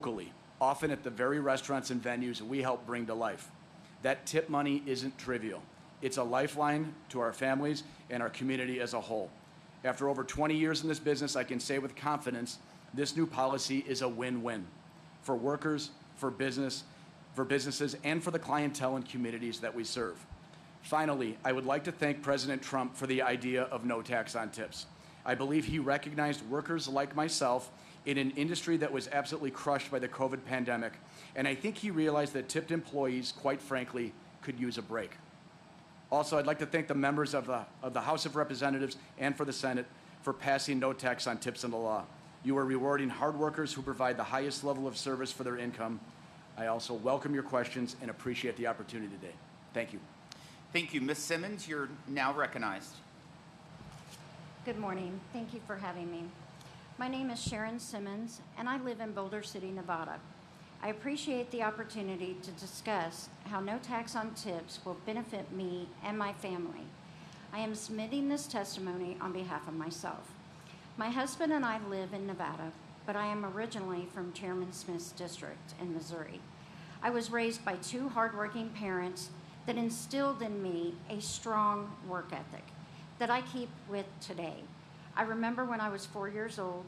locally, often at the very restaurants and venues we help bring to life. That tip money isn't trivial. It's a lifeline to our families and our community as a whole. After over 20 years in this business, I can say with confidence, this new policy is a win-win for workers, for businesses, and for the clientele and communities that we serve. Finally, I would like to thank President Trump for the idea of no tax on tips. I believe he recognized workers like myself in an industry that was absolutely crushed by the COVID pandemic, and I think he realized that tipped employees, quite frankly, could use a break. Also, I'd like to thank the members of the House of Representatives and for the Senate for passing no tax on tips into law. You are rewarding hard workers who provide the highest level of service for their income. I also welcome your questions and appreciate the opportunity today. Thank you. Thank you. Ms. Simmons, you're now recognized. Good morning. Thank you for having me. My name is Sharon Simmons, and I live in Boulder City, Nevada. I appreciate the opportunity to discuss how no tax on tips will benefit me and my family. I am submitting this testimony on behalf of myself. My husband and I live in Nevada, but I am originally from Chairman Smith's district in Missouri. I was raised by two hardworking parents that instilled in me a strong work ethic that I keep with today. I remember when I was 4 years old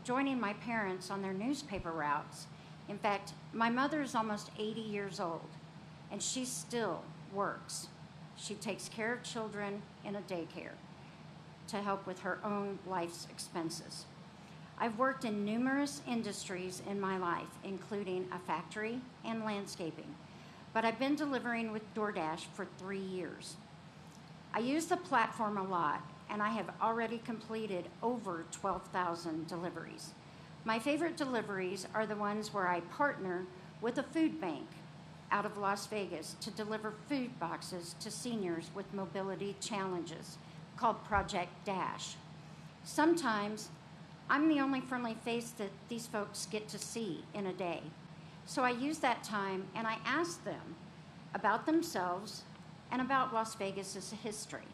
joining my parents on their newspaper routes. In fact, my mother is almost 80 years old, and she still works. She takes care of children in a daycare to help with her own life's expenses. I've worked in numerous industries in my life, including a factory and landscaping, but I've been delivering with DoorDash for 3 years. I use the platform a lot, and I have already completed over 12,000 deliveries. My favorite deliveries are the ones where I partner with a food bank out of Las Vegas to deliver food boxes to seniors with mobility challenges called Project Dash. Sometimes I'm the only friendly face that these folks get to see in a day. So I use that time and I ask them about themselves and about Las Vegas's history.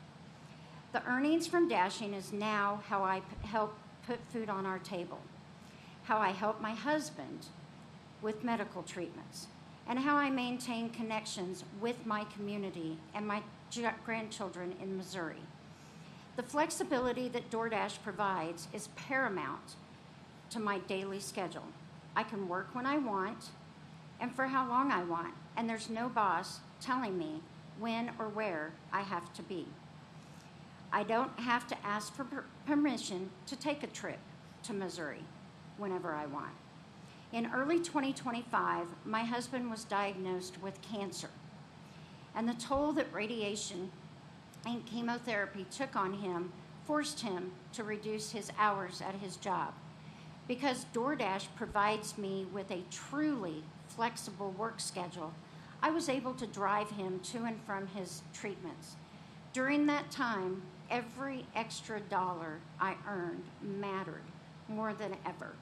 The earnings from dashing is now how I help put food on our table, how I help my husband with medical treatments, and how I maintain connections with my community and my grandchildren in Missouri. The flexibility that DoorDash provides is paramount to my daily schedule. I can work when I want and for how long I want, and there's no boss telling me when or where I have to be. I don't have to ask for permission to take a trip to Missouri whenever I want. In early 2025, my husband was diagnosed with cancer, and the toll that radiation and chemotherapy took on him forced him to reduce his hours at his job. Because DoorDash provides me with a truly flexible work schedule, I was able to drive him to and from his treatments. During that time, every extra dollar I earned mattered more than ever.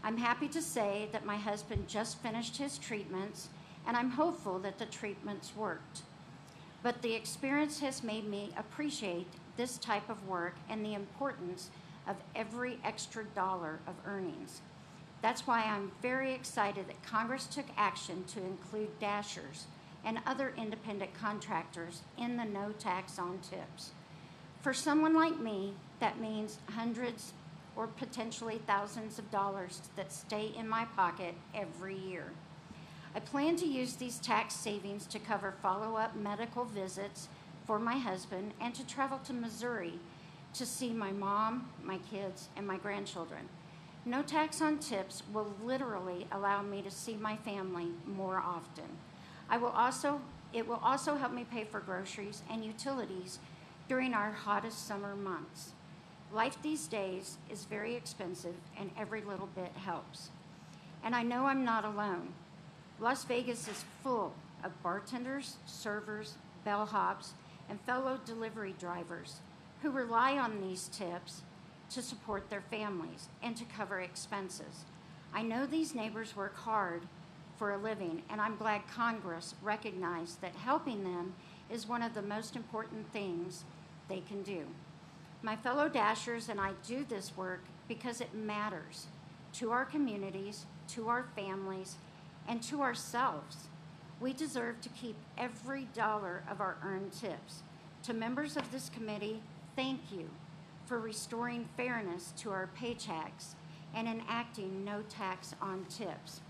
I'm happy to say that my husband just finished his treatments, and I'm hopeful that the treatments worked. But the experience has made me appreciate this type of work and the importance of every extra dollar of earnings. That's why I'm very excited that Congress took action to include dashers and other independent contractors in the no tax on tips. For someone like me, that means hundreds or potentially thousands of dollars that stay in my pocket every year. I plan to use these tax savings to cover follow-up medical visits for my husband and to travel to Missouri to see my mom, my kids, and my grandchildren. No tax on tips will literally allow me to see my family more often. It will also help me pay for groceries and utilities during our hottest summer months. Life these days is very expensive, and every little bit helps. And I know I'm not alone. Las Vegas is full of bartenders, servers, bellhops, and fellow delivery drivers who rely on these tips to support their families and to cover expenses. I know these neighbors work hard for a living, and I'm glad Congress recognized that helping them is one of the most important things they can do. My fellow Dashers and I do this work because it matters to our communities, to our families, and to ourselves. We deserve to keep every dollar of our earned tips. To members of this committee, thank you for restoring fairness to our paychecks and enacting no tax on tips.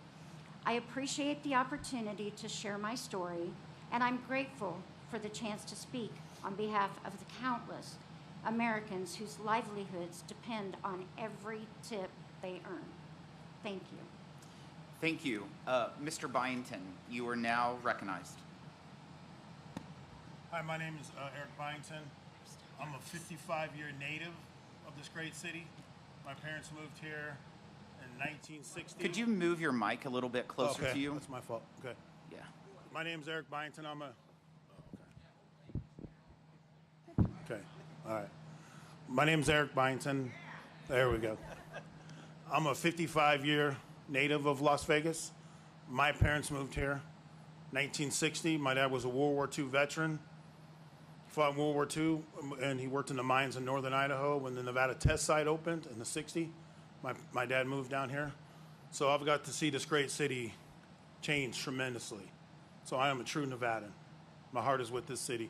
I appreciate the opportunity to share my story, and I'm grateful for the chance to speak on behalf of the countless Americans whose livelihoods depend on every tip they earn. Thank you. Thank you. Mr. Byington, you are now recognized. Hi, my name is Eric Bington. I'm a 55-year native of this great city. My parents moved here in 1960. Could you move your mic a little bit closer okay, to you? that's my fault. Okay. Yeah. My name is Eric Bington. I'm a... Okay, all right. My name is Eric Bington. There we go. I'm a 55-year native of Las Vegas. My parents moved here 1960. My dad was a World War II veteran. Fought in World War II, and he worked in the mines in northern Idaho. When the Nevada test site opened in the 60s, my dad moved down here. So I've got to see this great city change tremendously. So I am a true Nevadan. My heart is with this city.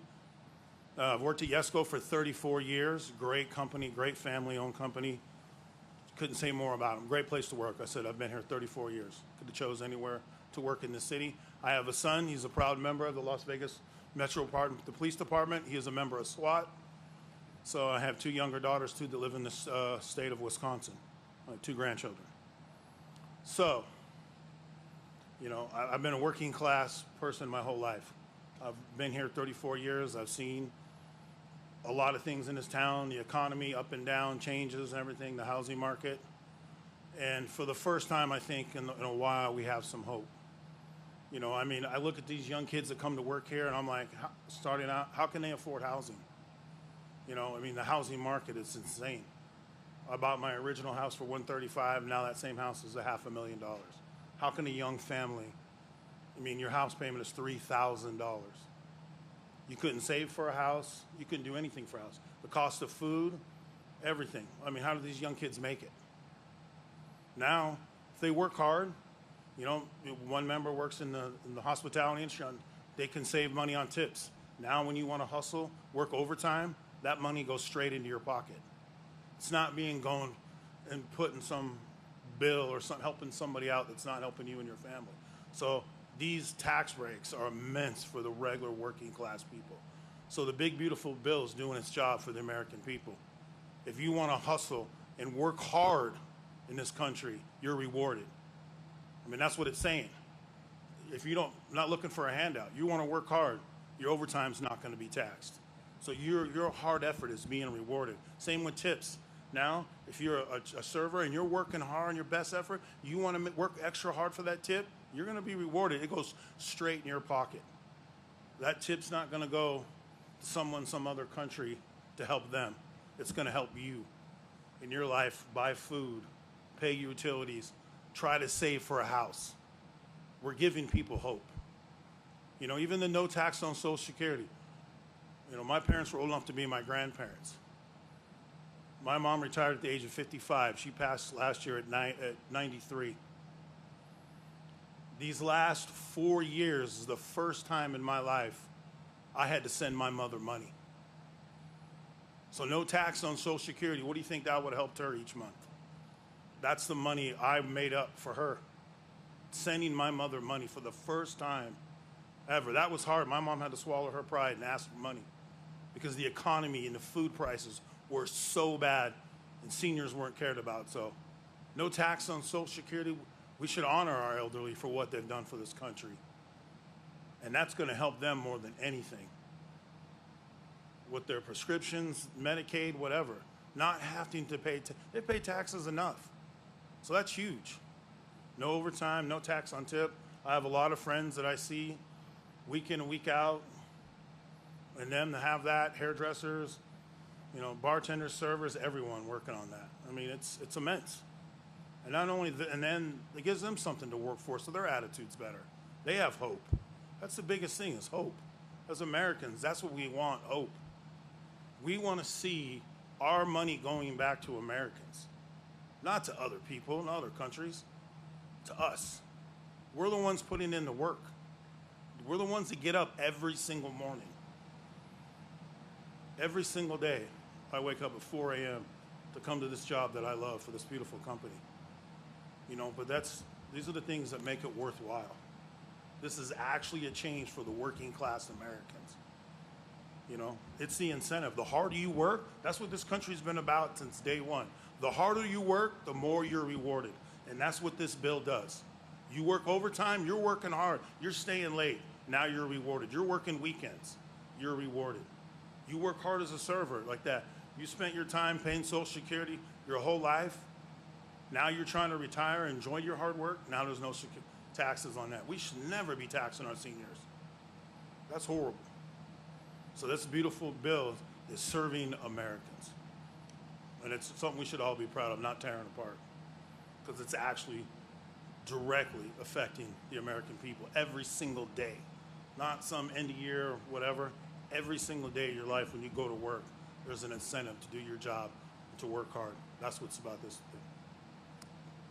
I've worked at Yesco for 34 years. Great company, great family-owned company. Couldn't say more about them. Great place to work. I said I've been here 34 years. Could have chose anywhere to work in this city. I have a son. He's a proud member of the Las Vegas Metro Department, the police department. He is a member of SWAT. So I have two younger daughters too that live in the state of Wisconsin. Two grandchildren. So, you know, I've been a working class person my whole life. I've been here 34 years. I've seen a lot of things in this town, the economy up and down, changes and everything, the housing market. And for the first time, I think, in a while, we have some hope. You know, I mean, I look at these young kids that come to work here, and I'm like, starting out, how can they afford housing? You know, I mean, the housing market is insane. I bought my original house for $135,000. Now that same house is $500,000. How can a young family, I mean, your house payment is $3,000. You couldn't save for a house. You couldn't do anything for a house. The cost of food, everything. I mean, how do these young kids make it? Now, if they work hard, you know, one member works in the hospitality industry. They can save money on tips. Now, when you want to hustle, work overtime, that money goes straight into your pocket. It's not going and putting some bill or helping somebody out that's not helping you and your family. So these tax breaks are immense for the regular working class people. So the big, beautiful bill is doing its job for the American people. If you want to hustle and work hard in this country, you're rewarded. I mean, that's what it's saying. If you not looking for a handout, you want to work hard, your overtime's not going to be taxed. So your hard effort is being rewarded. Same with tips. Now, if you're a server and you're working hard on your best effort, you want to work extra hard for that tip, you're going to be rewarded. It goes straight in your pocket. That tip's not going to go to someone, some other country to help them. It's going to help you in your life, buy food, pay utilities, try to save for a house. We're giving people hope. You know, even the no tax on Social Security. You know, my parents were old enough to be my grandparents. My mom retired at the age of 55. She passed last year at 93. These last 4 years is the first time in my life I had to send my mother money. So no tax on Social Security. What do you think that would have helped her each month? That's the money I made up for her. Sending my mother money for the first time ever. That was hard. My mom had to swallow her pride and ask for money because the economy and the food prices were so bad and seniors weren't cared about. So no tax on Social Security. We should honor our elderly for what they've done for this country. And that's going to help them more than anything. With their prescriptions, Medicaid, whatever. Not having to pay, they pay taxes enough. So that's huge. No overtime, no tax on tip. I have a lot of friends that I see week in and week out. And them to have that, hairdressers, you know, bartenders, servers, everyone working on that. I mean, it's immense. And not only, and then it gives them something to work for, so their attitude's better. They have hope. That's the biggest thing is hope. As Americans, that's what we want, hope. We want to see our money going back to Americans, not to other people in other countries. to us. We're the ones putting in the work. We're the ones that get up every single morning. Every single day, I wake up at 4 a.m. to come to this job that I love for this beautiful company. You know, but these are the things that make it worthwhile. This is actually a change for the working class Americans. You know, it's the incentive. The harder you work, that's what this country's been about since day one. The harder you work, the more you're rewarded. And that's what this bill does. You work overtime, you're working hard, you're staying late, now you're rewarded. You're working weekends, you're rewarded. You work hard as a server like that. You spent your time paying Social Security your whole life. Now you're trying to retire and enjoy your hard work. Now there's no taxes on that. We should never be taxing our seniors. That's horrible. So this beautiful bill is serving Americans. And it's something we should all be proud of, not tearing apart. Because it's actually directly affecting the American people every single day. Not some end of year or whatever. Every single day of your life when you go to work, there's an incentive to do your job, to work hard. That's what's about this thing.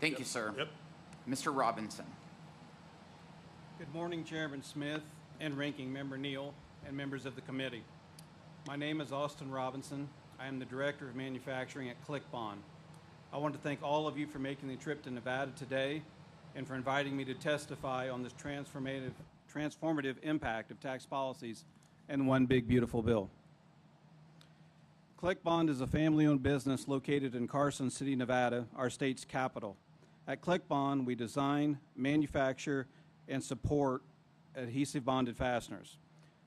Thank you, sir. Yep. Mr. Robinson. Good morning, Chairman Smith and Ranking Member Neal and members of the committee. My name is Austin Robinson. I am the Director of Manufacturing at ClickBond. I want to thank all of you for making the trip to Nevada today and for inviting me to testify on this transformative impact of tax policies and one big beautiful bill. ClickBond is a family-owned business located in Carson City, Nevada, our state's capital. At ClickBond, we design, manufacture, and support adhesive bonded fasteners.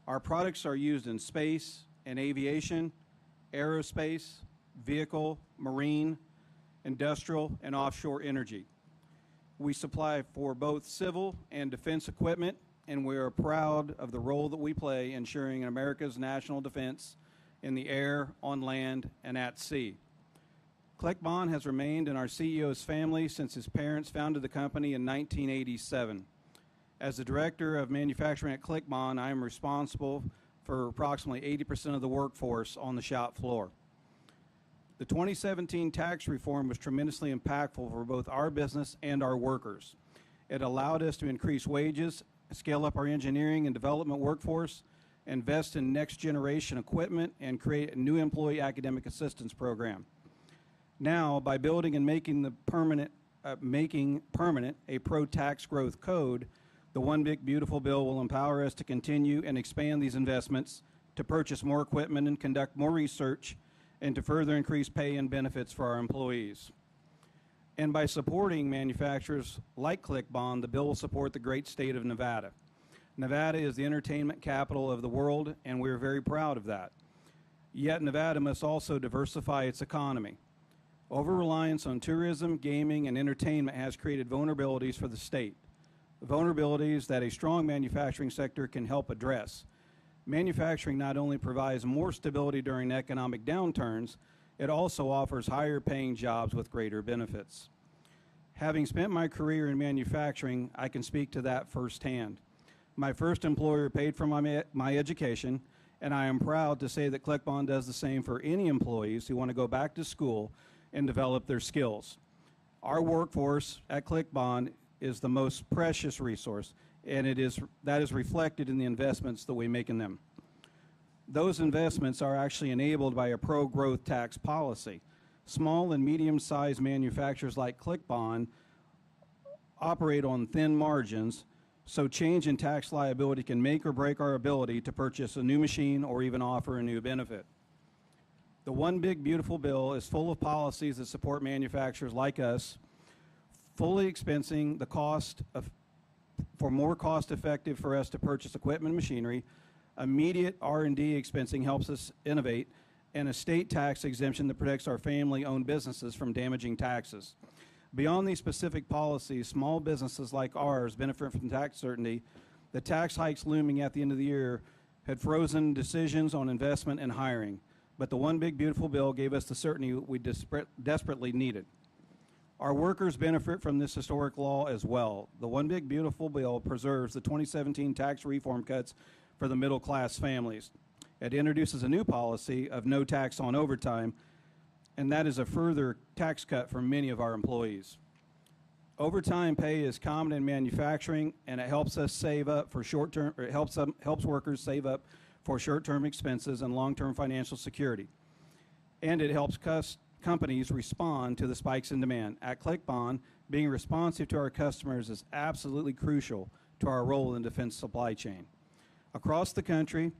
Our products are used in space and aviation, aerospace, vehicle, marine, industrial, and offshore energy. We supply for both civil and defense equipment, and we are proud of the role that we play ensuring America's national defense in the air, on land, and at sea. ClickBond has remained in our CEO's family since his parents founded the company in 1987. As the Director of Manufacturing at ClickBond, I am responsible for approximately 80% of the workforce on the shop floor. The 2017 tax reform was tremendously impactful for both our business and our workers. It allowed us to increase wages, scale up our engineering and development workforce, invest in next generation equipment, and create a new employee academic assistance program. Now, by building and making permanent a pro-tax growth code, the One Big Beautiful Bill will empower us to continue and expand these investments, to purchase more equipment and conduct more research, and to further increase pay and benefits for our employees. And by supporting manufacturers like ClickBond, the bill will support the great state of Nevada. Nevada is the entertainment capital of the world, and we're very proud of that. Yet Nevada must also diversify its economy. Over-reliance on tourism, gaming, and entertainment has created vulnerabilities for the state, vulnerabilities that a strong manufacturing sector can help address. Manufacturing not only provides more stability during economic downturns, it also offers higher paying jobs with greater benefits. Having spent my career in manufacturing, I can speak to that firsthand. My first employer paid for my education, and I am proud to say that ClickBond does the same for any employees who want to go back to school and develop their skills. Our workforce at ClickBond is the most precious resource, and that is reflected in the investments that we make in them. Those investments are actually enabled by a pro-growth tax policy. Small and medium-sized manufacturers like ClickBond operate on thin margins, so change in tax liability can make or break our ability to purchase a new machine or even offer a new benefit. The One Big Beautiful Bill is full of policies that support manufacturers like us, fully expensing the cost for more cost-effective for us to purchase equipment and machinery. Immediate R&D expensing helps us innovate, and a state tax exemption that protects our family-owned businesses from damaging taxes. Beyond these specific policies, small businesses like ours benefit from tax certainty. The tax hikes looming at the end of the year had frozen decisions on investment and hiring, but the One Big Beautiful Bill gave us the certainty we desperately needed. Our workers benefit from this historic law as well. The One Big Beautiful Bill preserves the 2017 tax reform cuts for the middle-class families. It introduces a new policy of no tax on overtime, and that is a further tax cut for many of our employees. Overtime pay is common in manufacturing, and it helps us save up for short-term. It helps workers save up for short-term expenses and long-term financial security, and it helps companies respond to the spikes in demand. At ClickBond, being responsive to our customers is absolutely crucial to our role in the defense supply chain. Across the country,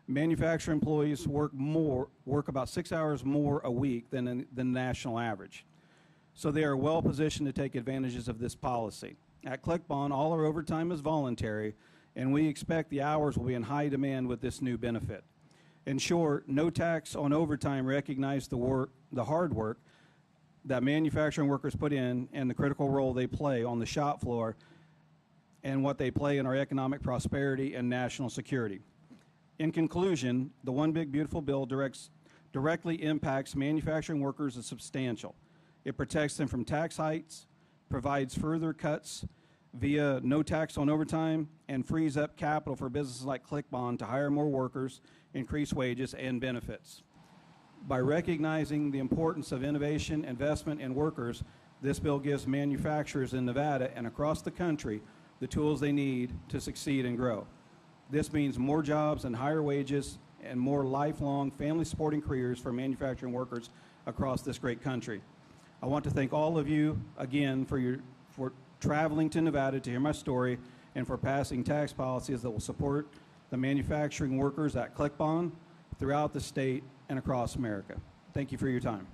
manufacturing employees work about 6 hours more a week than the national average. So they are well positioned to take advantages of this policy. At ClickBond, all our overtime is voluntary, and we expect the hours will be in high demand with this new benefit. In short, no tax on overtime recognizes the hard work that manufacturing workers put in and the critical role they play on the shop floor and what they play in our economic prosperity and national security. In conclusion, the One Big Beautiful Bill directly impacts manufacturing workers as substantial. It protects them from tax hikes, provides further cuts via no tax on overtime, and frees up capital for businesses like ClickBond to hire more workers, increase wages, and benefits. By recognizing the importance of innovation, investment in workers, this bill gives manufacturers in Nevada and across the country the tools they need to succeed and grow. This means more jobs and higher wages and more lifelong family-supporting careers for manufacturing workers across this great country. I want to thank all of you again for traveling to Nevada to hear my story and for passing tax policies that will support the manufacturing workers at ClickBond throughout the state and across America. Thank you for your time.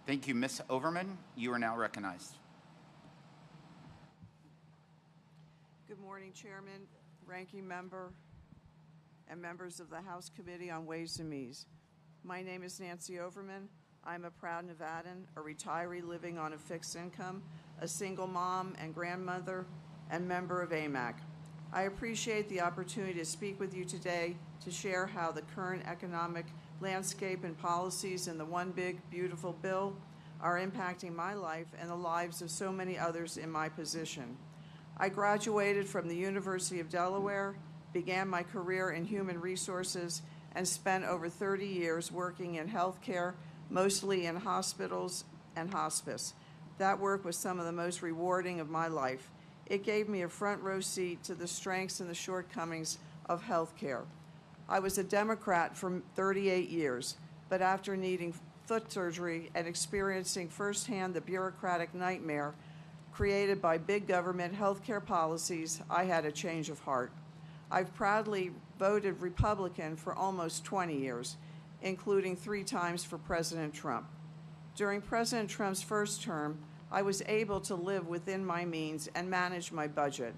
Thank you, Ms. Overman. You are now recognized. Good morning, Chairman, Ranking Member, and members of the House Committee on Ways and Means. My name is Nancy Overman. I'm a proud Nevadan, a retiree living on a fixed income, a single mom and grandmother, and member of AMAC. I appreciate the opportunity to speak with you today to share how the current economic landscape and policies in the One Big Beautiful Bill are impacting my life and the lives of so many others in my position. I graduated from the University of Delaware, began my career in human resources, and spent over 30 years working in healthcare, mostly in hospitals and hospice. That work was some of the most rewarding of my life. It gave me a front row seat to the strengths and the shortcomings of healthcare. I was a Democrat for 38 years, but after needing foot surgery and experiencing firsthand the bureaucratic nightmare created by big government healthcare policies, I had a change of heart. I've proudly voted Republican for almost 20 years, including 3 times for President Trump. During President Trump's first term, I was able to live within my means and manage my budget.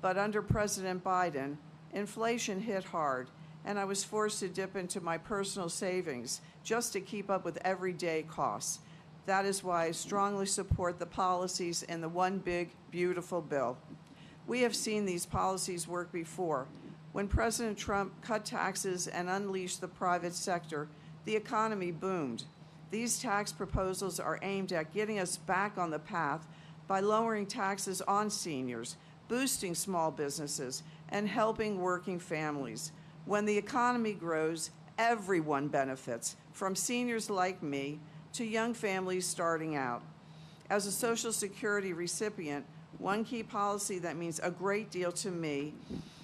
But under President Biden, inflation hit hard, and I was forced to dip into my personal savings just to keep up with everyday costs. That is why I strongly support the policies in the One Big Beautiful Bill. We have seen these policies work before. When President Trump cut taxes and unleashed the private sector, the economy boomed. These tax proposals are aimed at getting us back on the path by lowering taxes on seniors, boosting small businesses, and helping working families. When the economy grows, everyone benefits, from seniors like me to young families starting out. As a Social Security recipient, one key policy that means a great deal to me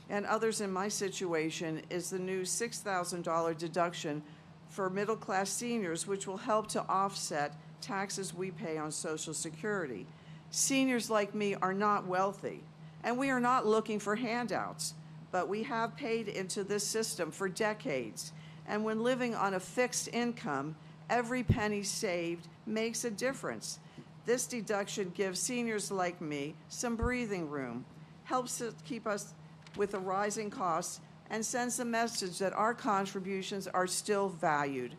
and others in my situation is the new $6,000 deduction for middle-class seniors, which will help to offset taxes we pay on Social Security. Seniors like me are not wealthy, and we are not looking for handouts, but we have paid into this system for decades. And when living on a fixed income, every penny saved makes a difference. This deduction gives seniors like me some breathing room, helps to keep us with the rising costs, and sends a message that our contributions are still valued.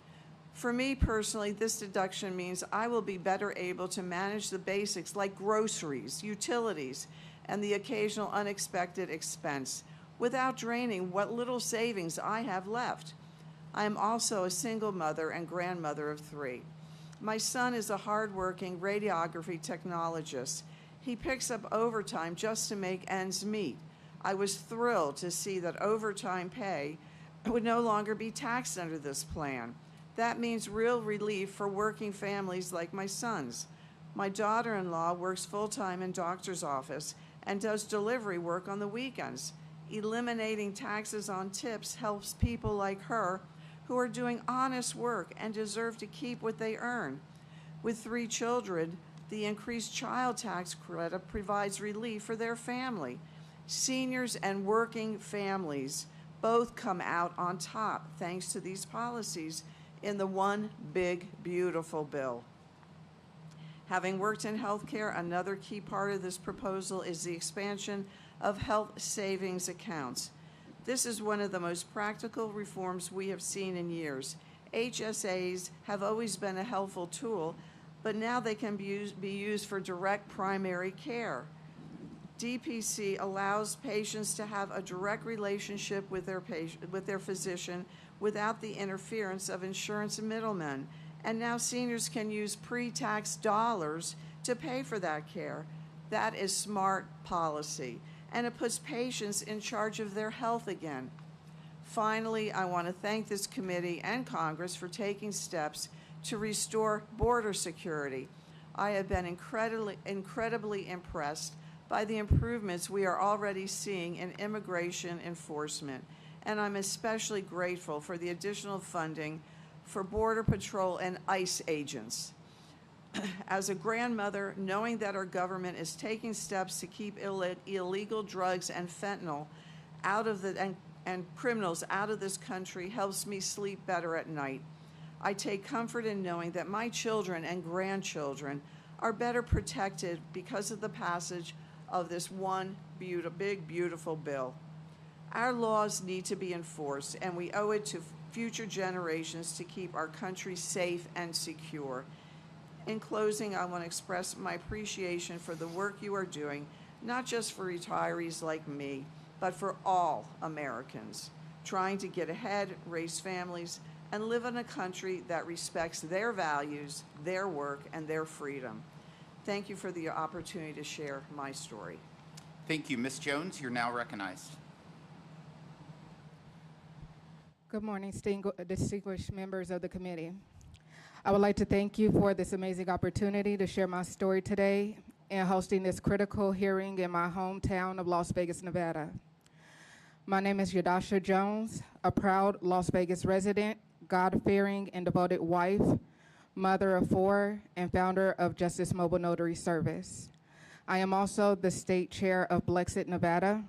For me personally, this deduction means I will be better able to manage the basics like groceries, utilities, and the occasional unexpected expense without draining what little savings I have left. I am also a single mother and grandmother of 3. My son is a hardworking radiography technologist. He picks up overtime just to make ends meet. I was thrilled to see that overtime pay would no longer be taxed under this plan. That means real relief for working families like my son's. My daughter-in-law works full-time in doctor's office and does delivery work on the weekends. Eliminating taxes on tips helps people like her who are doing honest work and deserve to keep what they earn. With 3 children, the increased child tax credit provides relief for their family. Seniors and working families both come out on top thanks to these policies in the One Big Beautiful Bill. Having worked in healthcare, another key part of this proposal is the expansion of health savings accounts. This is one of the most practical reforms we have seen in years. HSAs have always been a helpful tool, but now they can be used for direct primary care. DPC allows patients to have a direct relationship with their physician without the interference of insurance middlemen. And now seniors can use pre-tax dollars to pay for that care. That is smart policy, and it puts patients in charge of their health again. Finally, I want to thank this committee and Congress for taking steps to restore border security. I have been incredibly impressed by the improvements we are already seeing in immigration enforcement, and I'm especially grateful for the additional funding for Border Patrol and ICE agents. As a grandmother, knowing that our government is taking steps to keep illegal drugs and fentanyl out of and criminals out of this country helps me sleep better at night. I take comfort in knowing that my children and grandchildren are better protected because of the passage of this one big, beautiful bill. Our laws need to be enforced, and we owe it to future generations to keep our country safe and secure. In closing, I want to express my appreciation for the work you are doing, not just for retirees like me, but for all Americans, trying to get ahead, raise families, and live in a country that respects their values, their work, and their freedom. Thank you for the opportunity to share my story. Thank you. Ms. Jones, you're now recognized. Good morning, distinguished members of the committee. I would like to thank you for this amazing opportunity to share my story today and hosting this critical hearing in my hometown of Las Vegas, Nevada. My name is Yadasha Jones, a proud Las Vegas resident, God-fearing and devoted wife, mother of 4, and founder of Justice Mobile Notary Service. I am also the state chair of Blexit, Nevada.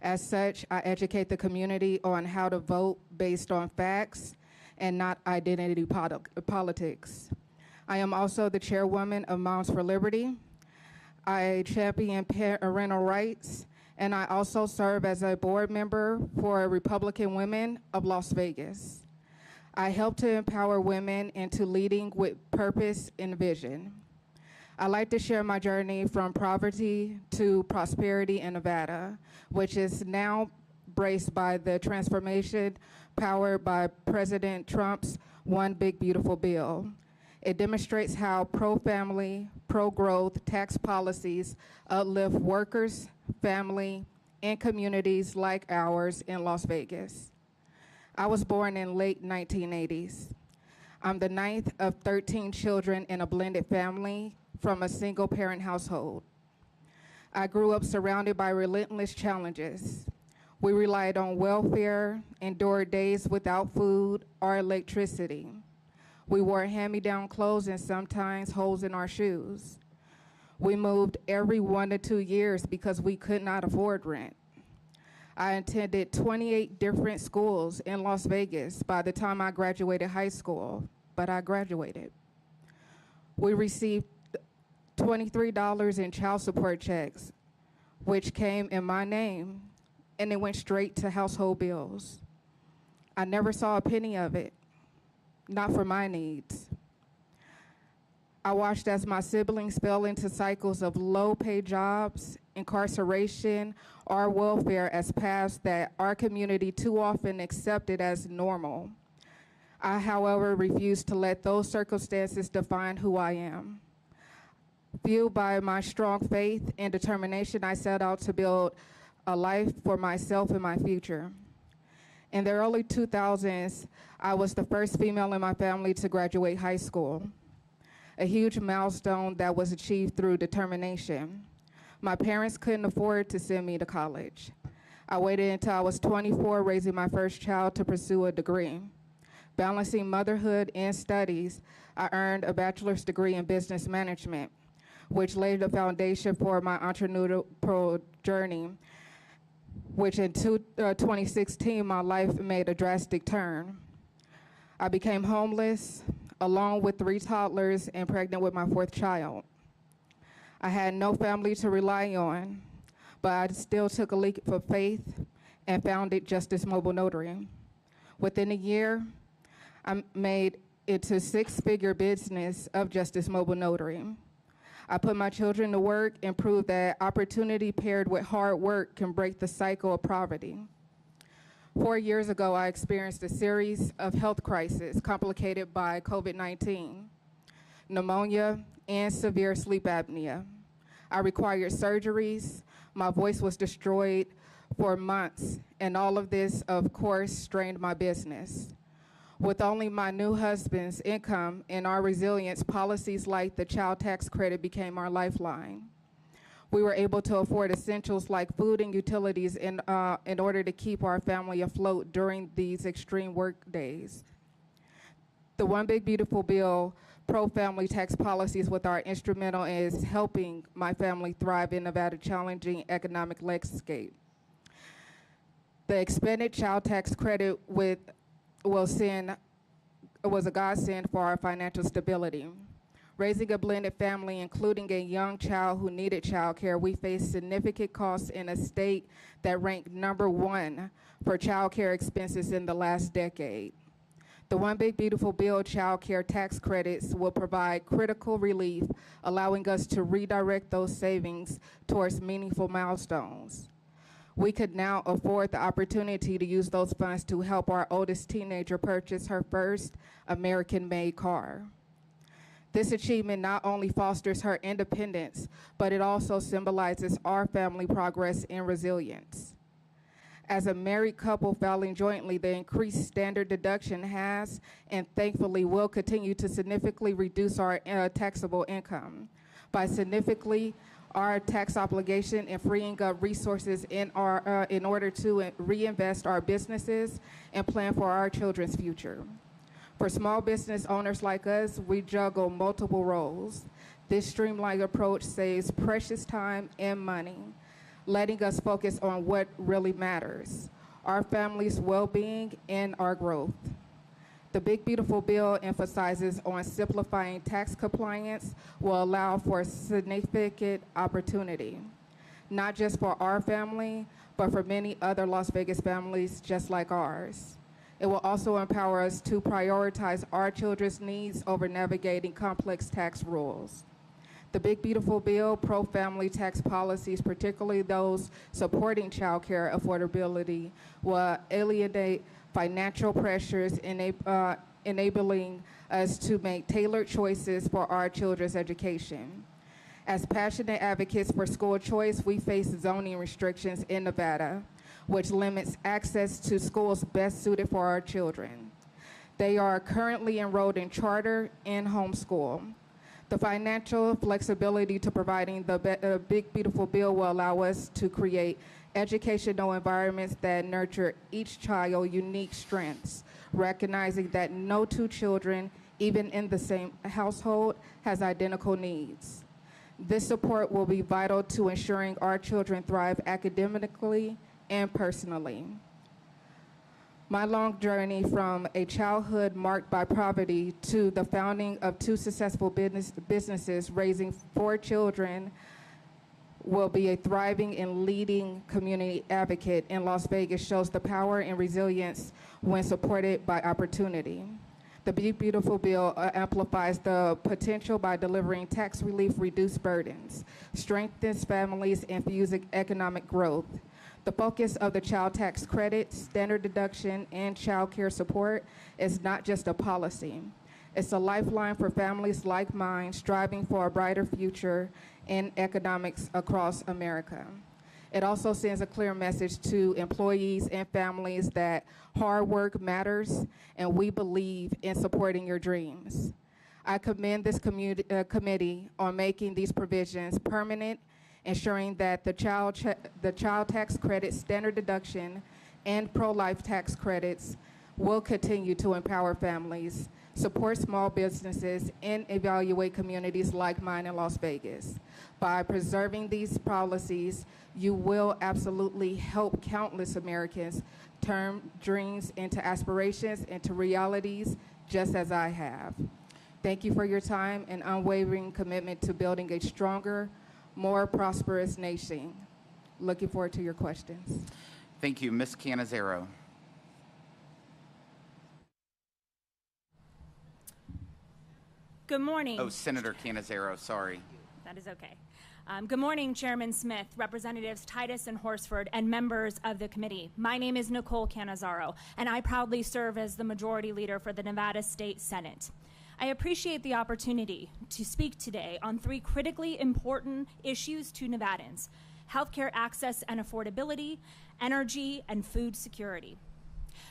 As such, I educate the community on how to vote based on facts and not identity politics. I am also the chairwoman of Moms for Liberty. I champion parental rights, and I also serve as a board member for Republican Women of Las Vegas. I help to empower women into leading with purpose and vision. I like to share my journey from poverty to prosperity in Nevada, which is now braced by the transformation powered by President Trump's One Big Beautiful Bill. It demonstrates how pro-family, pro-growth tax policies uplift workers, family, and communities like ours in Las Vegas. I was born in late 1980s. I'm the 9th of 13 children in a blended family from a single-parent household. I grew up surrounded by relentless challenges. We relied on welfare, endured days without food or electricity. We wore hand-me-down clothes and sometimes holes in our shoes. We moved every 1 to 2 years because we could not afford rent. I attended 28 different schools in Las Vegas by the time I graduated high school, but I graduated. We received $23 in child support checks, which came in my name, and it went straight to household bills. I never saw a penny of it, not for my needs. I watched as my siblings fell into cycles of low-paid jobs, incarceration, or welfare as paths that our community too often accepted as normal. I, however, refused to let those circumstances define who I am. Fueled by my strong faith and determination, I set out to build a life for myself and my future. In the early 2000s, I was the first female in my family to graduate high school. a huge milestone that was achieved through determination. My parents couldn't afford to send me to college. I waited until I was 24, raising my first child to pursue a degree. Balancing motherhood and studies, I earned a bachelor's degree in business management, which laid the foundation for my entrepreneurial journey, which in 2016, my life made a drastic turn. I became homeless, alone with 3 toddlers and pregnant with my 4th child. I had no family to rely on, but I still took a leap of faith and founded Justice Mobile Notary. Within a year, I made it to 6-figure business of Justice Mobile Notary. I put my children to work and proved that opportunity paired with hard work can break the cycle of poverty. 4 years ago, I experienced a series of health crises complicated by COVID-19, pneumonia, and severe sleep apnea. I required surgeries, my voice was destroyed for months, and all of this, of course, strained my business. With only my new husband's income and our resilience, policies like the child tax credit became our lifeline. We were able to afford essentials like food and utilities in order to keep our family afloat during these extreme work days. The One Big Beautiful Bill pro-family tax policies with our instrumental is helping my family thrive in Nevada's challenging economic landscape. The expanded child tax credit was a godsend for our financial stability. Raising a blended family, including a young child who needed child care, we faced significant costs in a state that ranked #1 for child care expenses in the last decade. The One Big Beautiful Bill child care tax credits will provide critical relief, allowing us to redirect those savings towards meaningful milestones. We could now afford the opportunity to use those funds to help our oldest teenager purchase her first American-made car. This achievement not only fosters her independence, but it also symbolizes our family progress and resilience. As a married couple filing jointly, the increased standard deduction has and thankfully will continue to significantly reduce our taxable income by significantly our tax obligation and freeing up resources in order to reinvest our businesses and plan for our children's future. For small business owners like us, we juggle multiple roles. This streamlined approach saves precious time and money, letting us focus on what really matters, our family's well-being and our growth. The Big Beautiful Bill emphasizes on simplifying tax compliance will allow for significant opportunity, not just for our family, but for many other Las Vegas families just like ours. It will also empower us to prioritize our children's needs over navigating complex tax rules. The Big Beautiful Bill pro-family tax policies, particularly those supporting child care affordability, will alleviate financial pressures, enabling us to make tailored choices for our children's education. As passionate advocates for school choice, we face zoning restrictions in Nevada, which limits access to schools best suited for our children. They are currently enrolled in charter and homeschool. The financial flexibility to providing the Big Beautiful Bill will allow us to create educational environments that nurture each child's unique strengths, recognizing that no 2 children, even in the same household, has identical needs. This support will be vital to ensuring our children thrive academically and personally. My long journey from a childhood marked by poverty to the founding of 2 successful businesses raising 4 children will be a thriving and leading community advocate in Las Vegas shows the power and resilience when supported by opportunity. The Big Beautiful Bill amplifies the potential by delivering tax relief, reduced burdens, strengthens families, and fuels economic growth. The focus of the child tax credit, standard deduction, and child care support is not just a policy. It's a lifeline for families like mine striving for a brighter future in economics across America. It also sends a clear message to employees and families that hard work matters and we believe in supporting your dreams. I commend this committee on making these provisions permanent, ensuring that the child tax credit standard deduction and pro-life tax credits will continue to empower families, support small businesses, and evaluate communities like mine in Las Vegas. By preserving these policies, you will absolutely help countless Americans turn dreams into aspirations, into realities, just as I have. Thank you for your time and unwavering commitment to building a stronger, more prosperous nation. Looking forward to your questions. Thank you. Ms. Cannizzaro. Good morning. Oh, Senator Cannizzaro, sorry. That is okay. Good morning, Chairman Smith, Representatives Titus and Horsford, and members of the committee. My name is Nicole Cannizzaro, and I proudly serve as the Majority Leader for the Nevada State Senate. I appreciate the opportunity to speak today on three critically important issues to Nevadans: healthcare access and affordability, energy, and food security.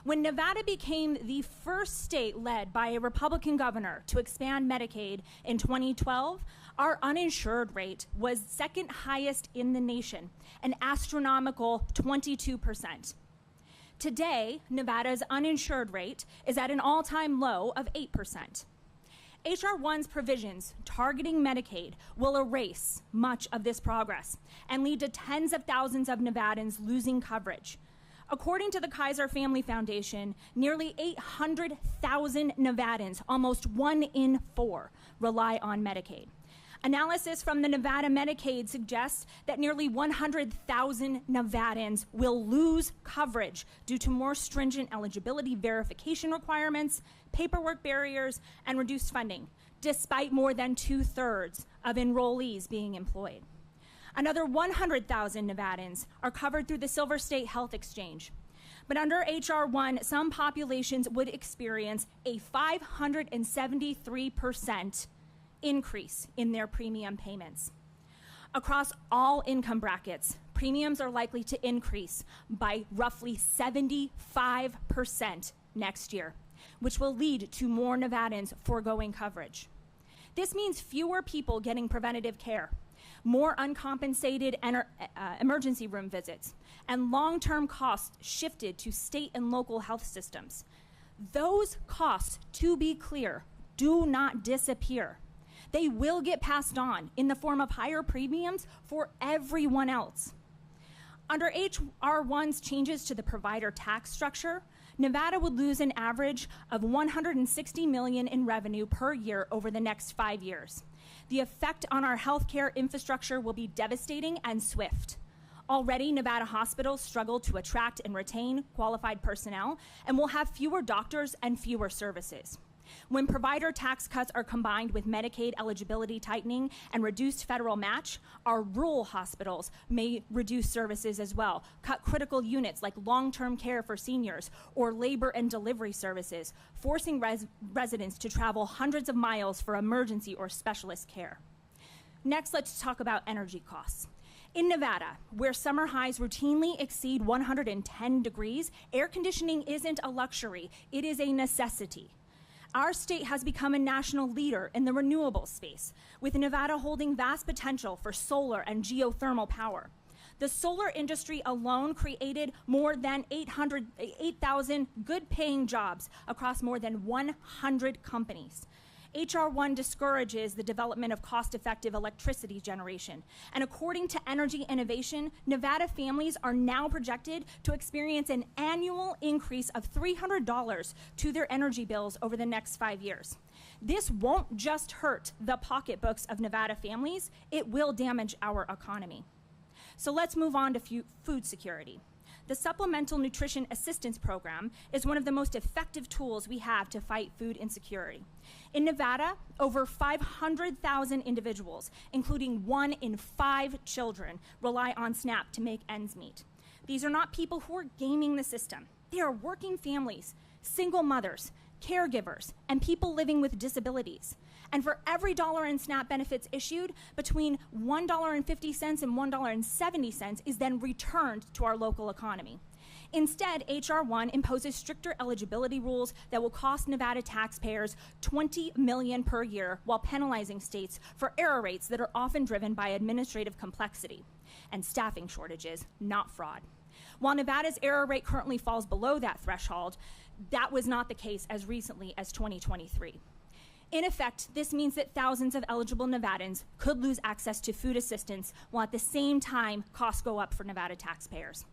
When Nevada became the first state led by a Republican governor to expand Medicaid in 2012, our uninsured rate was second highest in the nation, an astronomical 22%. Today, Nevada's uninsured rate is at an all-time low of 8%. H.R. 1's provisions targeting Medicaid will erase much of this progress and lead to tens of thousands of Nevadans losing coverage. According to the Kaiser Family Foundation, nearly 800,000 Nevadans, almost 1 in 4, rely on Medicaid. Analysis from the Nevada Medicaid suggests that nearly 100,000 Nevadans will lose coverage due to more stringent eligibility verification requirements, paperwork barriers, and reduced funding, despite more than 2/3 of enrollees being employed. Another 100,000 Nevadans are covered through the Silver State Health Exchange. But under H.R. 1, some populations would experience a 573% increase in their premium payments. Across all income brackets, premiums are likely to increase by roughly 75% next year, which will lead to more Nevadans foregoing coverage. This means fewer people getting preventative care, more uncompensated emergency room visits, and long-term costs shifted to state and local health systems. Those costs, to be clear, do not disappear. They will get passed on in the form of higher premiums for everyone else. Under H.R. 1's changes to the provider tax structure, Nevada would lose an average of $160 million in revenue per year over the next 5 years. The effect on our healthcare infrastructure will be devastating and swift. Already, Nevada hospitals struggle to attract and retain qualified personnel and will have fewer doctors and fewer services. When provider tax cuts are combined with Medicaid eligibility tightening and reduced federal match, our rural hospitals may reduce services as well, cut critical units like long-term care for seniors or labor and delivery services, forcing residents to travel hundreds of miles for emergency or specialist care. Next, let's talk about energy costs. In Nevada, where summer highs routinely exceed 110 degrees, air conditioning isn't a luxury, it is a necessity. Our state has become a national leader in the renewable space, with Nevada holding vast potential for solar and geothermal power. The solar industry alone created more than 8,000 good-paying jobs across more than 100 companies. H.R. 1 discourages the development of cost-effective electricity generation. And according to Energy Innovation, Nevada families are now projected to experience an annual increase of $300 to their energy bills over the next 5 years. This won't just hurt the pocketbooks of Nevada families, it will damage our economy. So let's move on to food security. The Supplemental Nutrition Assistance Program is one of the most effective tools we have to fight food insecurity. In Nevada, over 500,000 individuals, including 1 in 5 children, rely on SNAP to make ends meet. These are not people who are gaming the system. They are working families, single mothers, caregivers, and people living with disabilities. And for every dollar in SNAP benefits issued, between $1.50 and $1.70 is then returned to our local economy. Instead, H.R. 1 imposes stricter eligibility rules that will cost Nevada taxpayers $20 million per year while penalizing states for error rates that are often driven by administrative complexity and staffing shortages, not fraud. While Nevada's error rate currently falls below that threshold, that was not the case as recently as 2023. In effect, this means that thousands of eligible Nevadans could lose access to food assistance while at the same time costs go up for Nevada taxpayers.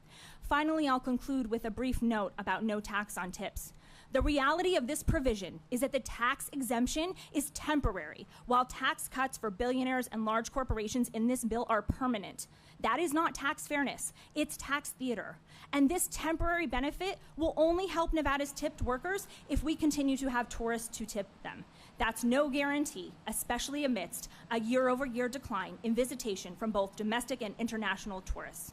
Finally, I'll conclude with a brief note about no tax on tips. The reality of this provision is that the tax exemption is temporary, while tax cuts for billionaires and large corporations in this bill are permanent. That is not tax fairness, it's tax theater. And this temporary benefit will only help Nevada's tipped workers if we continue to have tourists to tip them. That's no guarantee, especially amidst a year-over-year decline in visitation from both domestic and international tourists.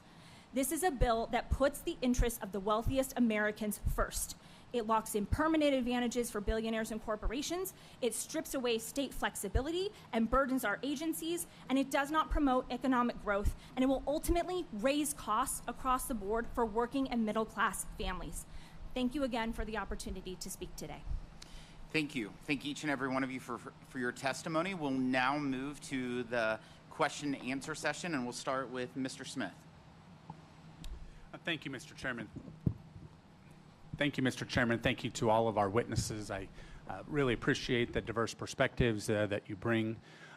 This is a bill that puts the interests of the wealthiest Americans first. It locks in permanent advantages for billionaires and corporations, it strips away state flexibility and burdens our agencies, and it does not promote economic growth, and it will ultimately raise costs across the board for working and middle-class families. Thank you again for the opportunity to speak today. Thank you. Thank each and every one of you for your testimony. We'll now move to the question and answer session, and we'll start with Mr. Smith. Thank you, Mr. Chairman. Thank you, Mr. Chairman. Thank you to all of our witnesses. I really appreciate the diverse perspectives that you bring.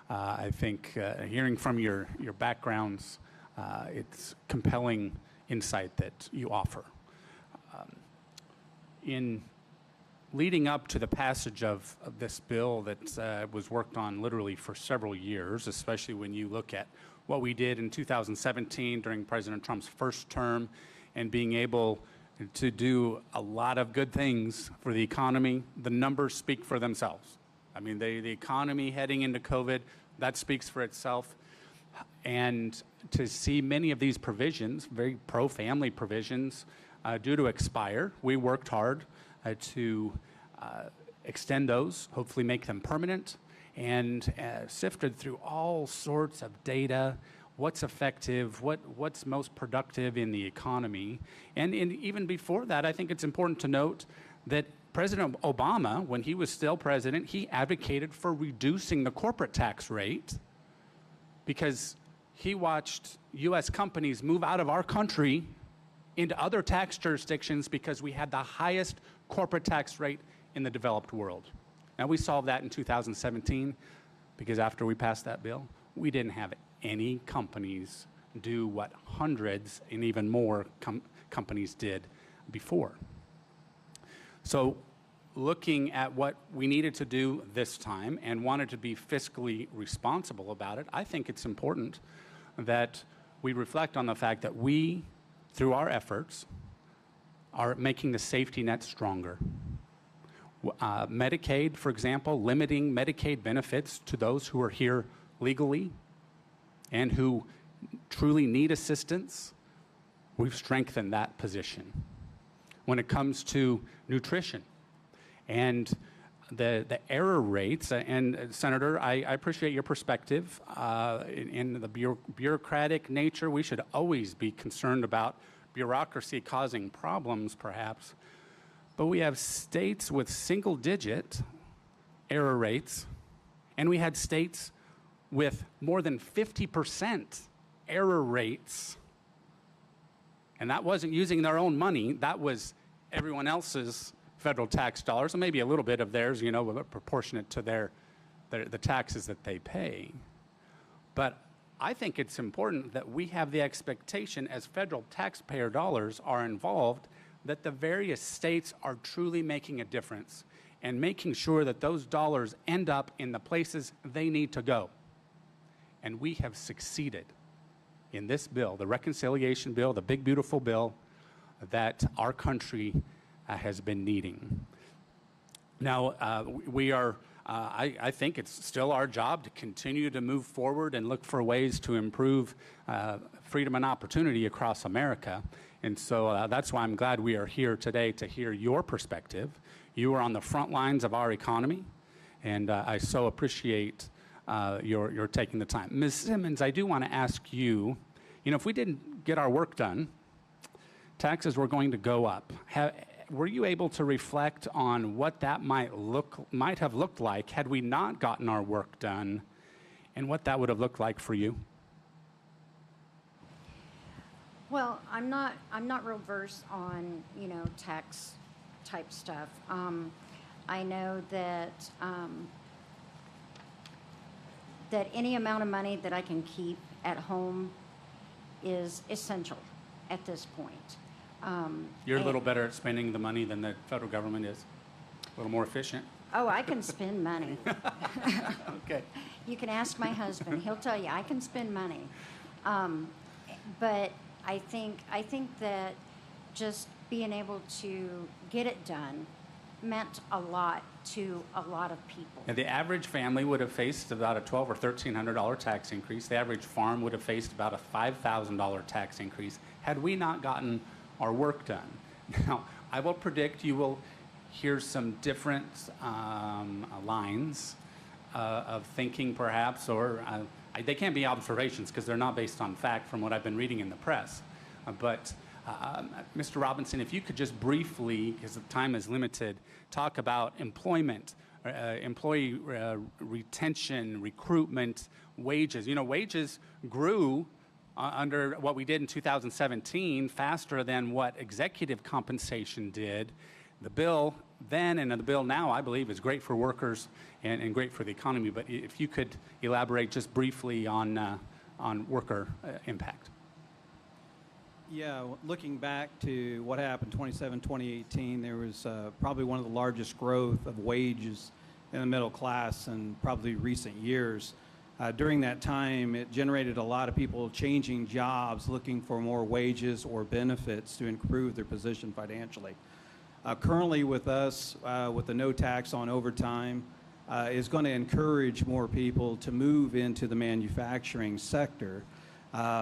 I think hearing from your backgrounds, it's compelling insight that you offer. In leading up to the passage of this bill that was worked on literally for several years, especially when you look at what we did in 2017 during President Trump's first term and being able to do a lot of good things for the economy, the numbers speak for themselves. I mean, the economy heading into COVID, that speaks for itself. And to see many of these provisions, very pro-family provisions, due to expire, we worked hard to extend those, hopefully make them permanent, and sifted through all sorts of data, what's effective, what's most productive in the economy. And even before that, I think it's important to note that President Obama, when he was still president, he advocated for reducing the corporate tax rate because he watched U.S. companies move out of our country into other tax jurisdictions because we had the highest corporate tax rate in the developed world. Now, we solved that in 2017 because after we passed that bill, we didn't have any companies do what hundreds and even more companies did before. So looking at what we needed to do this time and wanted to be fiscally responsible about it, I think it's important that we reflect on the fact that we, through our efforts, are making the safety net stronger. Medicaid, for example, limiting Medicaid benefits to those who are here legally and who truly need assistance, we've strengthened that position. When it comes to nutrition and the error rates, and Senator, I appreciate your perspective. In the bureaucratic nature, we should always be concerned about bureaucracy causing problems, perhaps. But we have states with single-digit error rates, and we had states with more than 50% error rates. And that wasn't using their own money. That was everyone else's federal tax dollars, and maybe a little bit of theirs, you know, proportionate to the taxes that they pay. But I think it's important that we have the expectation as federal taxpayer dollars are involved that the various states are truly making a difference and making sure that those dollars end up in the places they need to go. And we have succeeded in this bill, the reconciliation bill, the big, beautiful bill that our country has been needing. Now, we are, I think it's still our job to continue to move forward and look for ways to improve freedom and opportunity across America. And so that's why I'm glad we are here today to hear your perspective. You are on the front lines of our economy. And I so appreciate your taking the time. Ms. Simmons, I do want to ask you, if we didn't get our work done, taxes were going to go up. Were you able to reflect on what that might have looked like had we not gotten our work done, and what that would have looked like for you? Well, I'm not real versed on, tax type stuff. I know that that any amount of money that I can keep at home is essential at this point. You're a little better at spending the money than the federal government is. A little more efficient. Oh, I can spend money. Okay. You can ask my husband. He'll tell you I can spend money. But I think that just being able to get it done meant a lot to a lot of people. And the average family would have faced about a $1,200 or $1,300 tax increase. The average farm would have faced about a $5,000 tax increase had we not gotten our work done. Now, I will predict you will hear some different lines of thinking, perhaps, or they can't be observations because they're not based on fact from what I've been reading in the press. But Mr. Robinson, if you could just briefly, because the time is limited, talk about employment, employee retention, recruitment, wages. Wages grew under what we did in 2017 faster than what executive compensation did. The bill then and the bill now, I believe, is great for workers and great for the economy. But if you could elaborate just briefly on worker impact. Yeah, looking back to what happened 2018, there was probably one of the largest growth of wages in the middle class in probably recent years. During that time, it generated a lot of people changing jobs, looking for more wages or benefits to improve their position financially. Currently with us, with the no tax on overtime, is going to encourage more people to move into the manufacturing sector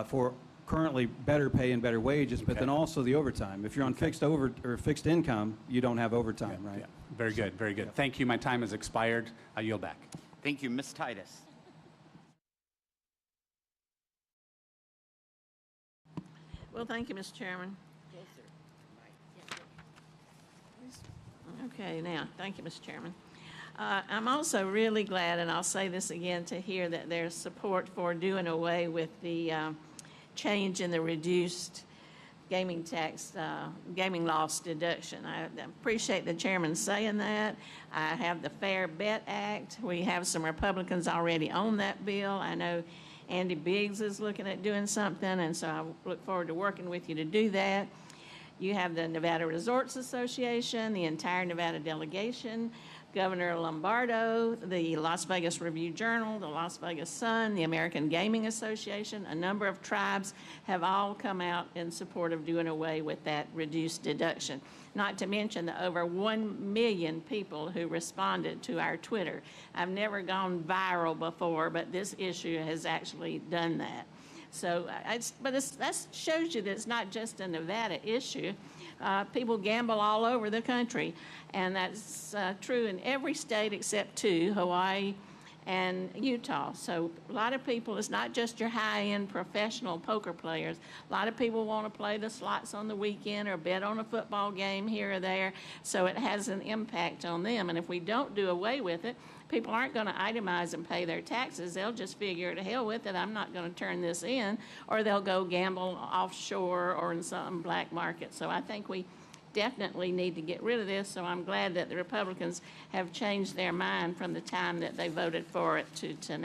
for currently better pay and better wages, but then also the overtime. If you're on fixed income, you don't have overtime, right? Yeah. Very good, very good. Thank you. My time has expired. I yield back. Thank you, Ms. Titus. Well, thank you, Mr. Chairman. Okay, now, thank you, Mr. Chairman. I'm also really glad, and I'll say this again, to hear that there's support for doing away with the change in the reduced gaming tax, gaming loss deduction. I appreciate the chairman saying that. I have the Fair Bet Act. We have some Republicans already on that bill. I know Andy Biggs is looking at doing something, and so I look forward to working with you to do that. You have the Nevada Resorts Association, the entire Nevada delegation, Governor Lombardo, the Las Vegas Review-Journal, the Las Vegas Sun, the American Gaming Association. A number of tribes have all come out in support of doing away with that reduced deduction. Not to mention the over 1 million people who responded to our Twitter. I've never gone viral before, but this issue has actually done that. So, that shows you that it's not just a Nevada issue. People gamble all over the country, and that's true in every state except 2, Hawaii and Utah. So a lot of people, it's not just your high-end professional poker players. A lot of people want to play the slots on the weekend or bet on a football game here or there, so it has an impact on them. And if we don't do away with it, people aren't going to itemize and pay their taxes. They'll just figure, to hell with it, I'm not going to turn this in, or they'll go gamble offshore or in some black market. So I think we definitely need to get rid of this, so I'm glad that the Republicans have changed their mind from the time that they voted for it to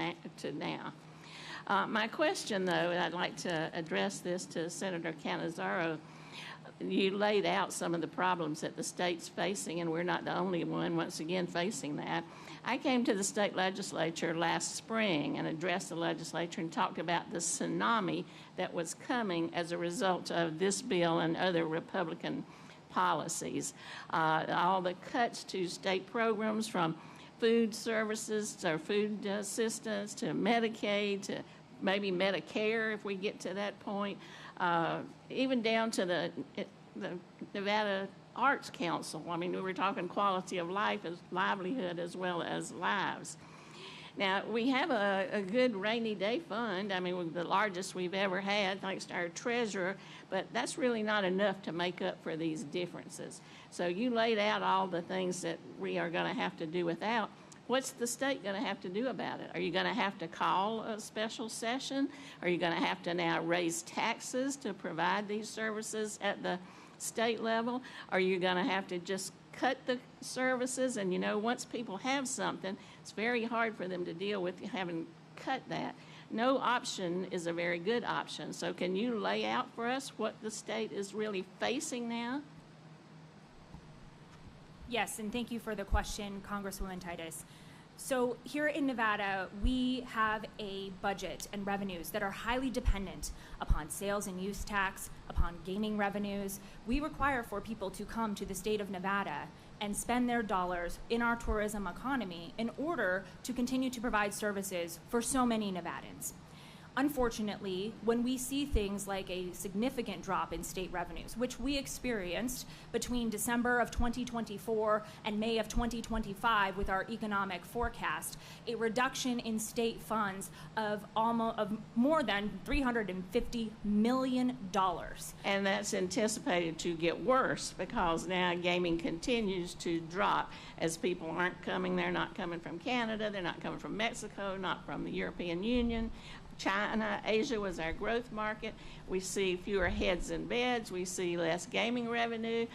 now. My question, though, and I'd like to address this to Senator Cannizzaro. You laid out some of the problems that the state's facing, and we're not the only one, once again, facing that. I came to the state legislature last spring and addressed the legislature and talked about the tsunami that was coming as a result of this bill and other Republican policies. All the cuts to state programs, from food services to food assistance to Medicaid to maybe Medicare if we get to that point, even down to the Nevada Arts Council. I mean, we were talking quality of life as livelihood as well as lives. Now, we have a good rainy day fund. I mean, the largest we've ever had, thanks to our treasurer, but that's really not enough to make up for these differences. So you laid out all the things that we are going to have to do without. What's the state going to have to do about it? Are you going to have to call a special session? Are you going to have to now raise taxes to provide these services at the state level? Are you going to have to just cut the services? And, you know, once people have something, it's very hard for them to deal with having cut that. No option is a very good option. So can you lay out for us what the state is really facing now? Yes, and thank you for the question, Congresswoman Titus. So here in Nevada, we have a budget and revenues that are highly dependent upon sales and use tax, upon gaming revenues. We require for people to come to the state of Nevada and spend their dollars in our tourism economy in order to continue to provide services for so many Nevadans. Unfortunately, when we see things like a significant drop in state revenues, which we experienced between December of 2024 and May of 2025 with our economic forecast, a reduction in state funds of more than $350 million. And that's anticipated to get worse because now gaming continues to drop as people aren't coming. They're not coming from Canada, they're not coming from Mexico, not from the European Union. China, Asia was our growth market. We see fewer heads in beds. We see less gaming revenue,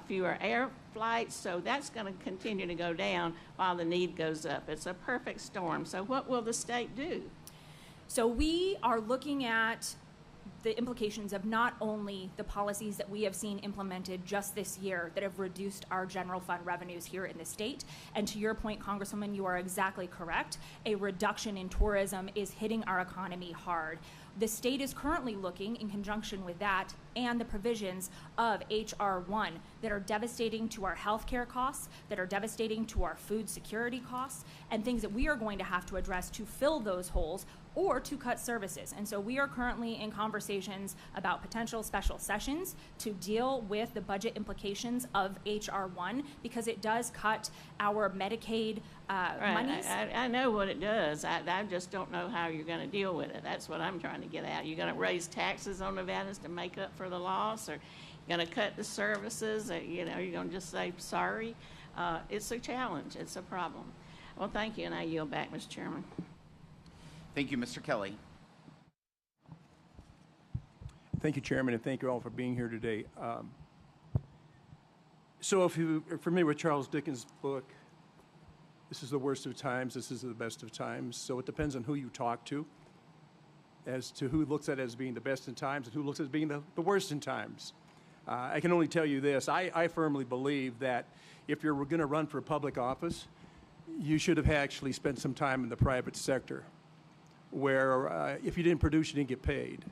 fewer air flights. So that's going to continue to go down while the need goes up. It's a perfect storm. So what will the state do? So we are looking at the implications of not only the policies that we have seen implemented just this year that have reduced our general fund revenues here in the state. And to your point, Congresswoman, you are exactly correct. A reduction in tourism is hitting our economy hard. The state is currently looking, in conjunction with that and the provisions of H.R. 1 that are devastating to our healthcare costs, that are devastating to our food security costs, and things that we are going to have to address to fill those holes or to cut services. And so we are currently in conversations about potential special sessions to deal with the budget implications of H.R. 1 because it does cut our Medicaid monies. I know what it does. I just don't know how you're going to deal with it. That's what I'm trying to get at. You're going to raise taxes on Nevadans to make up for the loss, or you're going to cut the services, or, you know, you're going to just say sorry. It's a challenge. It's a problem. Well, thank you, and I yield back, Mr. Chairman. Thank you, Mr. Kelly. Thank you, Chairman, and thank you all for being here today. So if you are familiar with Charles Dickens' book, this is the worst of times, this is the best of times. So it depends on who you talk to as to who looks at it as being the best in times and who looks at it as being the worst in times. I can only tell you this. I firmly believe that if you're going to run for a public office, you should have actually spent some time in the private sector where if you didn't produce, you didn't get paid.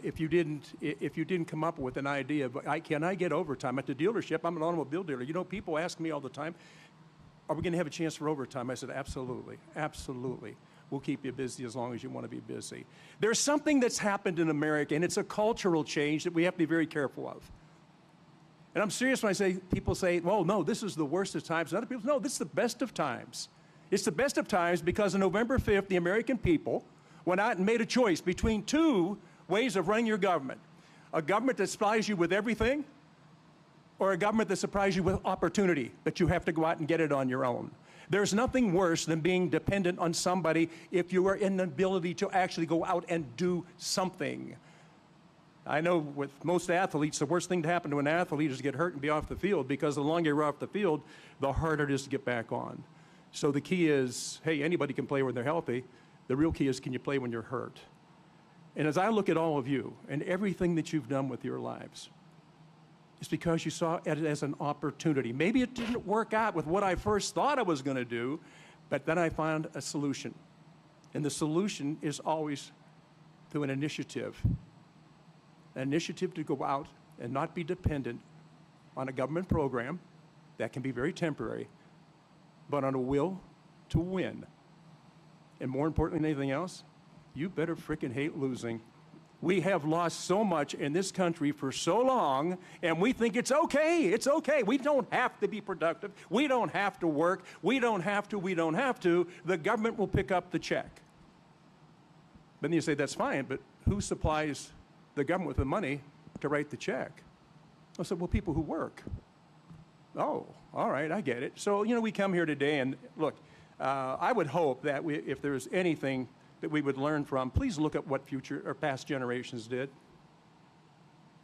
If you didn't come up with an idea of, can I get overtime at the dealership? I'm an automobile dealer. You know, people ask me all the time, are we going to have a chance for overtime? I said, absolutely, absolutely. We'll keep you busy as long as you want to be busy. There's something that's happened in America, and it's a cultural change that we have to be very careful of. And I'm serious when I say, people say, well, no, this is the worst of times. And other people say, no, this is the best of times. It's the best of times because on November 5th, the American people went out and made a choice between two ways of running your government. A government that supplies you with everything, or a government that supplies you with opportunity, but you have to go out and get it on your own. There's nothing worse than being dependent on somebody if you are in the ability to actually go out and do something. I know with most athletes, the worst thing to happen to an athlete is to get hurt and be off the field, because the longer you're off the field, the harder it is to get back on. So the key is, hey, anybody can play when they're healthy. The real key is, can you play when you're hurt? And as I look at all of you and everything that you've done with your lives, it's because you saw it as an opportunity. Maybe it didn't work out with what I first thought I was going to do, but then I found a solution. And the solution is always through an initiative to go out and not be dependent on a government program that can be very temporary, but on a will to win. And more importantly than anything else, you better frickin' hate losing. We have lost so much in this country for so long, and we think it's okay. It's okay. We don't have to be productive. We don't have to work. We don't have to. The government will pick up the check. Then you say, that's fine, but who supplies the government with the money to write the check? I said, well, people who work. Oh, all right, I get it. So, we come here today, and look, I would hope that if there's anything that we would learn from, please look at what future or past generations did.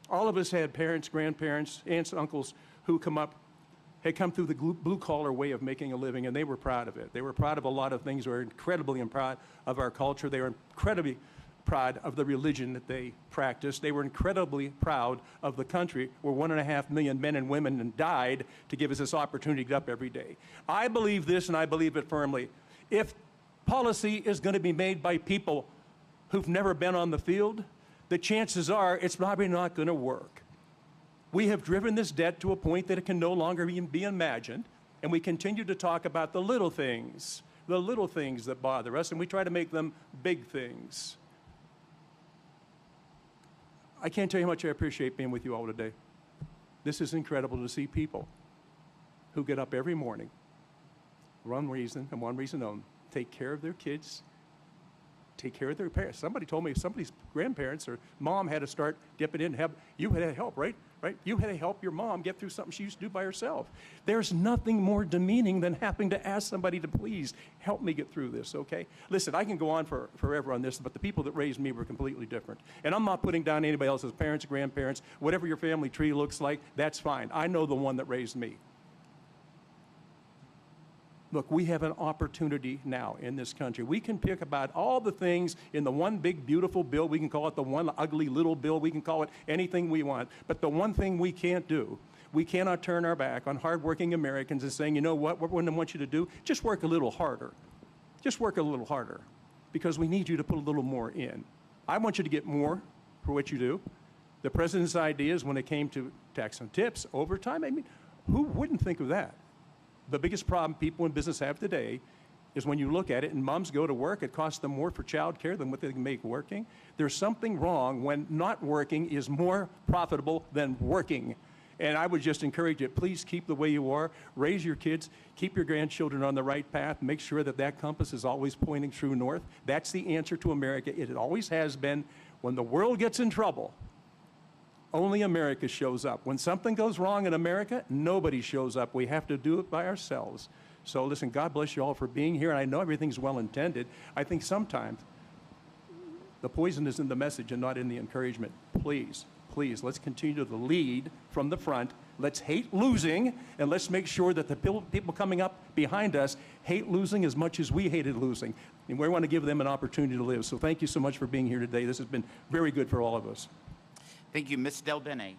All of us had parents, grandparents, aunts, uncles who had come through the blue-collar way of making a living, and they were proud of it. They were proud of a lot of things. They were incredibly proud of our culture. They were incredibly proud of the religion that they practiced. They were incredibly proud of the country where 1.5 million men and women died to give us this opportunity to get up every day. I believe this, and I believe it firmly. If policy is going to be made by people who've never been on the field, the chances are it's probably not going to work. We have driven this debt to a point that it can no longer even be imagined, and we continue to talk about the little things that bother us, and we try to make them big things. I can't tell you how much I appreciate being with you all today. This is incredible to see people who get up every morning, one reason and one reason only, take care of their kids, take care of their parents. Somebody told me somebody's grandparents or mom had to start dipping in. You had to help, right? You had to help your mom get through something she used to do by herself. There's nothing more demeaning than having to ask somebody to please help me get through this, okay? Listen, I can go on forever on this, but the people that raised me were completely different. And I'm not putting down anybody else's parents, grandparents, whatever your family tree looks like, that's fine. I know the one that raised me. Look, we have an opportunity now in this country. We can pick about all the things in the one big, beautiful bill. We can call it the one ugly little bill. We can call it anything we want. But the one thing we can't do, we cannot turn our back on hardworking Americans and saying, you know what I want you to do? Just work a little harder. Just work a little harder, because we need you to put a little more in. I want you to get more for what you do. The president's ideas when it came to tax on tips, overtime, I mean, who wouldn't think of that? The biggest problem people in business have today is when you look at it and moms go to work, it costs them more for child care than what they can make working. There's something wrong when not working is more profitable than working. And I would just encourage you, please keep the way you are, raise your kids, keep your grandchildren on the right path, make sure that that compass is always pointing true north. That's the answer to America. It always has been. When the world gets in trouble, only America shows up. When something goes wrong in America, nobody shows up. We have to do it by ourselves. So listen, God bless you all for being here. And I know everything's well intended. I think sometimes the poison is in the message and not in the encouragement. Please, let's continue to lead from the front. Let's hate losing, and let's make sure that the people coming up behind us hate losing as much as we hated losing. And we want to give them an opportunity to live. So thank you so much for being here today. This has been very good for all of us. Thank you. Ms. Del Bene.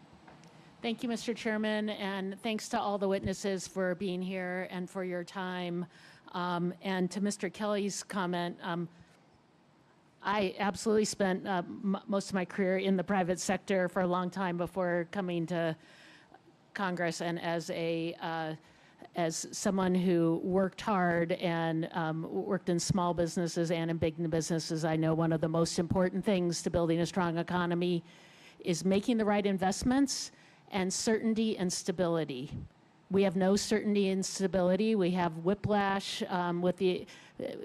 Thank you, Mr. Chairman, and thanks to all the witnesses for being here and for your time. And to Mr. Kelly's comment, I absolutely spent most of my career in the private sector for a long time before coming to Congress, and as someone who worked hard and worked in small businesses and in big businesses, I know one of the most important things to building a strong economy is making the right investments and certainty and stability. We have no certainty and stability. We have whiplash with the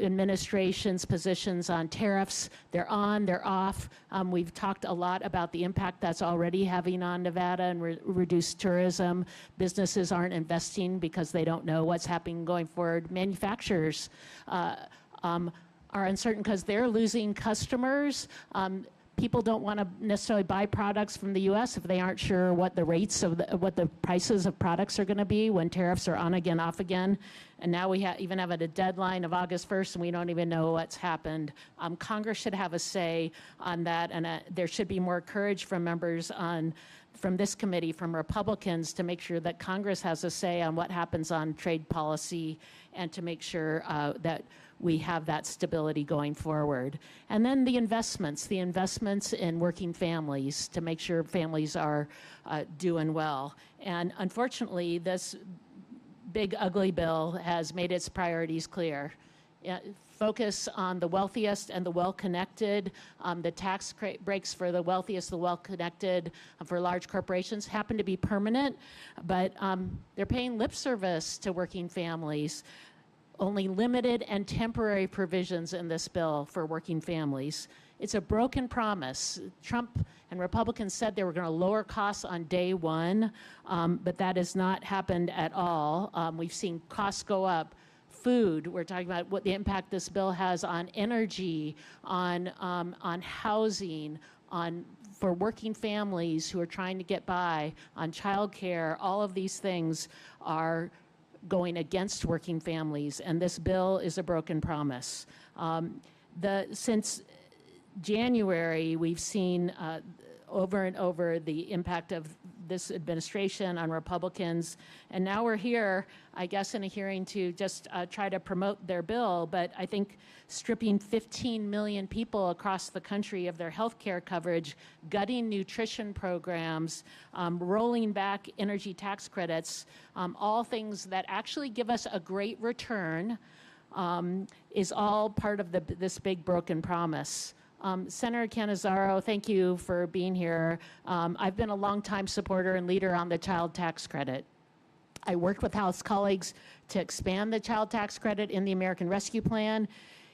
administration's positions on tariffs. They're on, they're off. We've talked a lot about the impact that's already having on Nevada and reduced tourism. Businesses aren't investing because they don't know what's happening going forward. Manufacturers are uncertain because they're losing customers. People don't want to necessarily buy products from the U.S. if they aren't sure what the rates of what the prices of products are going to be when tariffs are on again, off again. And now we even have a deadline of August 1st, and we don't even know what's happened. Congress should have a say on that, and there should be more courage from members from this committee, from Republicans, to make sure that Congress has a say on what happens on trade policy and to make sure that we have that stability going forward. And then the investments in working families to make sure families are doing well. And unfortunately, this big ugly bill has made its priorities clear. focus on the wealthiest and the well-connected. The tax breaks for the wealthiest, the well-connected, for large corporations happen to be permanent, but they're paying lip service to working families. Only limited and temporary provisions in this bill for working families. It's a broken promise. Trump and Republicans said they were going to lower costs on day one, but that has not happened at all. We've seen costs go up. Food, we're talking about what the impact this bill has on energy, on housing, for working families who are trying to get by, on childcare. All of these things are going against working families, and this bill is a broken promise. Since January, we've seen over and over the impact of this administration on Republicans, and now we're here, I guess, in a hearing to just try to promote their bill, but I think stripping 15 million people across the country of their health care coverage, gutting nutrition programs, rolling back energy tax credits, all things that actually give us a great return, is all part of this big broken promise. Senator Cannizzaro, thank you for being here. I've been a longtime supporter and leader on the child tax credit. I worked with House colleagues to expand the child tax credit in the American Rescue Plan.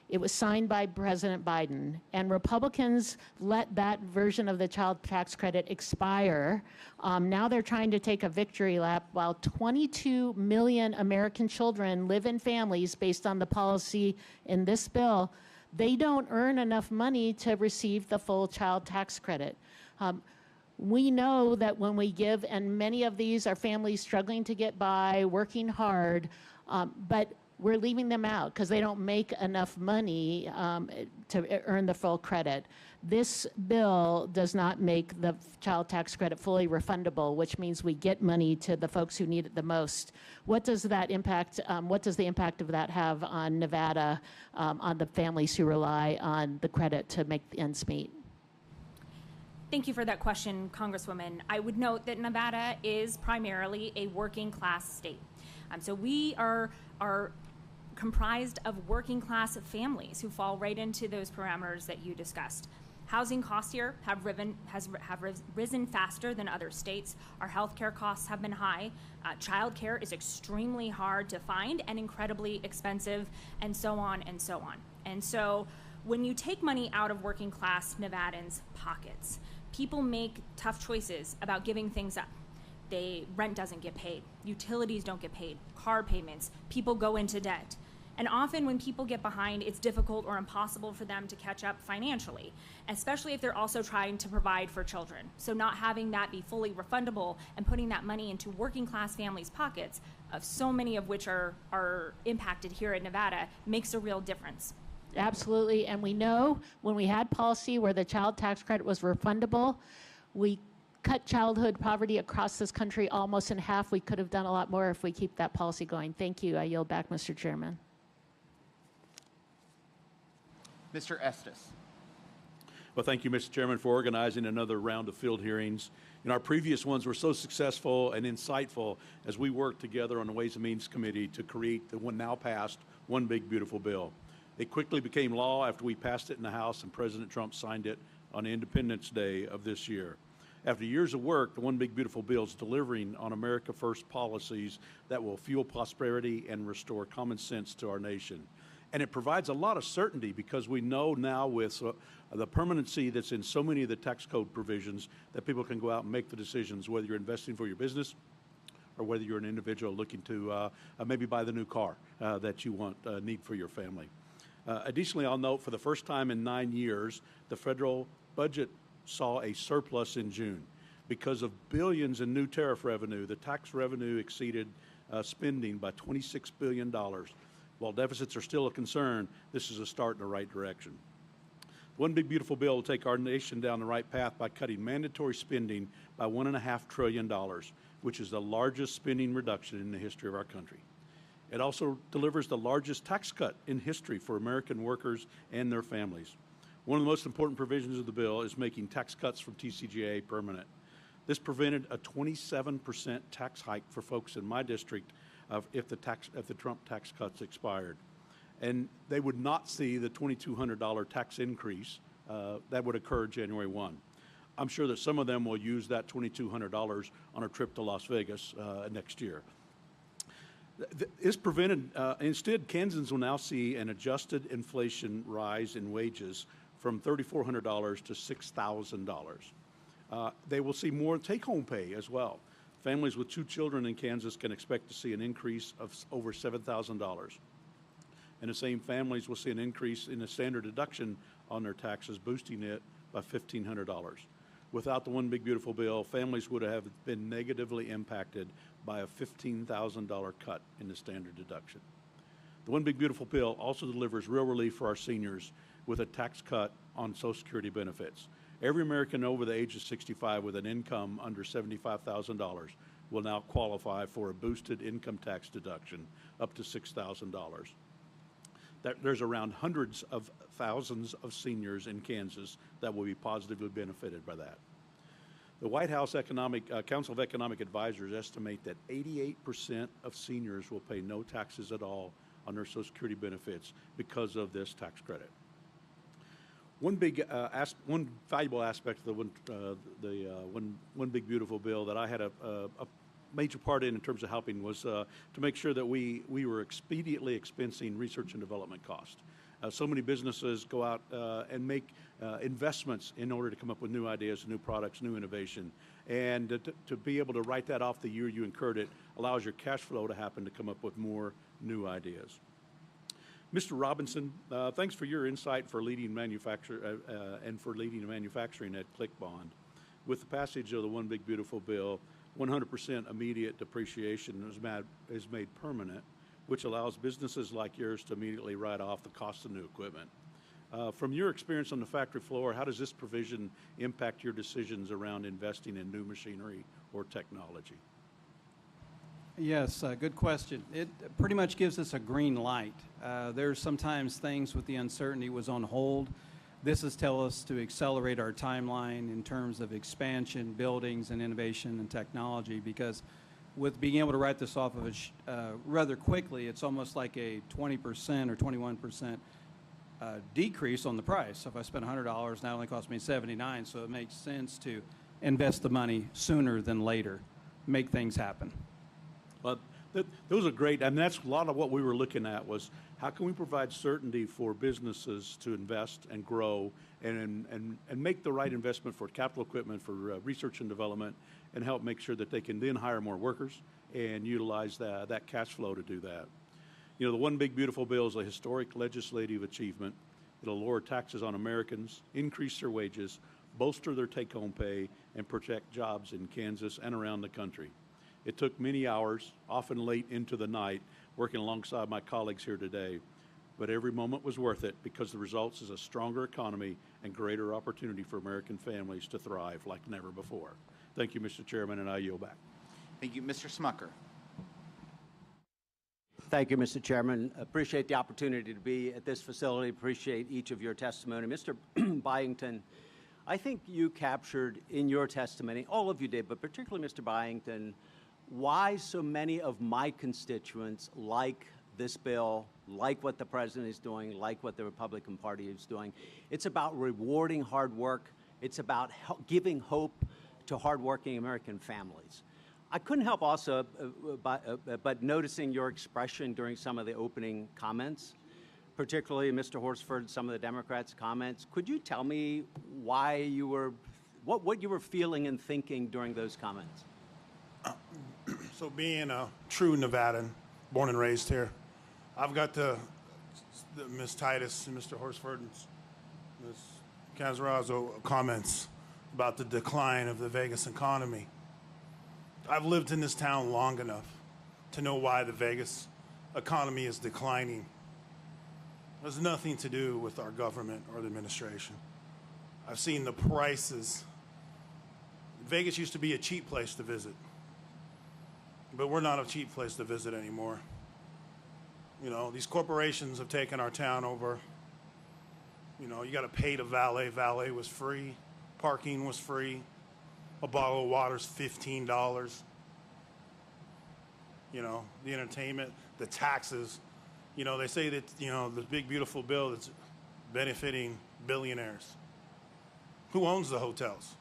It was signed by President Biden, and Republicans let that version of the child tax credit expire. Now they're trying to take a victory lap while 22 million American children live in families based on the policy in this bill. They don't earn enough money to receive the full child tax credit. We know that when we give, and many of these are families struggling to get by, working hard, but we're leaving them out because they don't make enough money to earn the full credit. This bill does not make the child tax credit fully refundable, which means we get money to the folks who need it the most. What does that impact? What does the impact of that have on Nevada, on the families who rely on the credit to make the ends meet? Thank you for that question, Congresswoman. I would note that Nevada is primarily a working class state. So we are comprised of working class families who fall right into those parameters that you discussed. Housing costs here have risen faster than other states. Our healthcare costs have been high. Childcare is extremely hard to find and incredibly expensive, and so on and so on. And so when you take money out of working class Nevadans' pockets, people make tough choices about giving things up. Rent doesn't get paid, utilities don't get paid, car payments, people go into debt. And often when people get behind, it's difficult or impossible for them to catch up financially, especially if they're also trying to provide for children. So not having that be fully refundable and putting that money into working class families' pockets, of so many of which are impacted here in Nevada, makes a real difference. Absolutely, and we know when we had policy where the child tax credit was refundable, we cut childhood poverty across this country almost in half. We could have done a lot more if we keep that policy going. Thank you. I yield back, Mr. Chairman. Mr. Estes. Well, thank you, Mr. Chairman, for organizing another round of field hearings. Our previous ones were so successful and insightful as we worked together on the Ways and Means Committee to create the one now passed One Big Beautiful Bill. It quickly became law after we passed it in the House and President Trump signed it on Independence Day of this year. After years of work, the One Big Beautiful Bill is delivering on America First policies that will fuel prosperity and restore common sense to our nation. And it provides a lot of certainty because we know now with the permanency that's in so many of the tax code provisions that people can go out and make the decisions whether you're investing for your business or whether you're an individual looking to maybe buy the new car that you need for your family. Additionally, I'll note for the first time in 9 years, the federal budget saw a surplus in June. Because of billions in new tariff revenue, the tax revenue exceeded spending by $26 billion. While deficits are still a concern, this is a start in the right direction. One Big Beautiful Bill will take our nation down the right path by cutting mandatory spending by $1.5 trillion, which is the largest spending reduction in the history of our country. It also delivers the largest tax cut in history for American workers and their families. One of the most important provisions of the bill is making tax cuts from TCJA permanent. This prevented a 27% tax hike for folks in my district if the Trump tax cuts expired. and they would not see the $2,200 tax increase that would occur January 1. I'm sure that some of them will use that $2,200 on a trip to Las Vegas next year. It's prevented, instead, Kansans will now see an adjusted inflation rise in wages from $3,400 to $6,000. They will see more take-home pay as well. Families with 2 children in Kansas can expect to see an increase of over $7,000. And the same families will see an increase in the standard deduction on their taxes, boosting it by $1,500. Without the One Big Beautiful Bill, families would have been negatively impacted by a $15,000 cut in the standard deduction. The One Big Beautiful Bill also delivers real relief for our seniors with a tax cut on Social Security benefits. Every American over the age of 65 with an income under $75,000 will now qualify for a boosted income tax deduction up to $6,000. There's around hundreds of thousands of seniors in Kansas that will be positively benefited by that. The White House Council of Economic Advisors estimate that 88% of seniors will pay no taxes at all on their Social Security benefits because of this tax credit. One valuable aspect of the One Big Beautiful Bill that I had a major part in terms of helping was to make sure that we were expediently expensing research and development costs. So many businesses go out and make investments in order to come up with new ideas, new products, new innovation. And to be able to write that off the year you incurred it allows your cash flow to happen to come up with more new ideas. Mr. Robinson, thanks for your insight for leading and for leading manufacturing at ClickBond. With the passage of the One Big Beautiful Bill, 100% immediate depreciation is made permanent, which allows businesses like yours to immediately write off the cost of new equipment. From your experience on the factory floor, how does this provision impact your decisions around investing in new machinery or technology? Yes, good question. It pretty much gives us a green light. There's sometimes things with the uncertainty was on hold. This is tell us to accelerate our timeline in terms of expansion, buildings, and innovation and technology, because with being able to write this off of rather quickly, it's almost like a 20% or 21% decrease on the price. So if I spend $100, now it only costs me $79, so it makes sense to invest the money sooner than later, make things happen. Well, those are great. I mean, that's a lot of what we were looking at was how can we provide certainty for businesses to invest and grow and make the right investment for capital equipment, for research and development, and help make sure that they can then hire more workers and utilize that cash flow to do that. You know, the One Big Beautiful Bill is a historic legislative achievement. It'll lower taxes on Americans, increase their wages, bolster their take-home pay, and protect jobs in Kansas and around the country. It took many hours, often late into the night, working alongside my colleagues here today, but every moment was worth it because the results is a stronger economy and greater opportunity for American families to thrive like never before. Thank you, Mr. Chairman, and I yield back. Thank you. Mr. Smucker. Thank you, Mr. Chairman. Appreciate the opportunity to be at this facility. Appreciate each of your testimony. Mr. Byington, I think you captured in your testimony, all of you did, but particularly Mr. Byington, why so many of my constituents like this bill, like what the president is doing, like what the Republican Party is doing. It's about rewarding hard work. It's about giving hope to hardworking American families. I couldn't help also but noticing your expression during some of the opening comments, particularly Mr. Horsford, some of the Democrats' comments. Could you tell me why you were, what you were feeling and thinking during those comments? So being a true Nevadan, born and raised here, I've got the Ms. Titus and Mr. Horsford and Ms. Cannizzaro comments about the decline of the Vegas economy. I've lived in this town long enough to know why the Vegas economy is declining. It has nothing to do with our government or the administration. I've seen the prices. Vegas used to be a cheap place to visit. But we're not a cheap place to visit anymore. You know, these corporations have taken our town over. You know, you got to pay to valet. Valet was free. Parking was free. A bottle of water's $15. You know, the entertainment, the taxes. You know, they say that, you know, this big, beautiful bill that's benefiting billionaires. Who owns the hotels?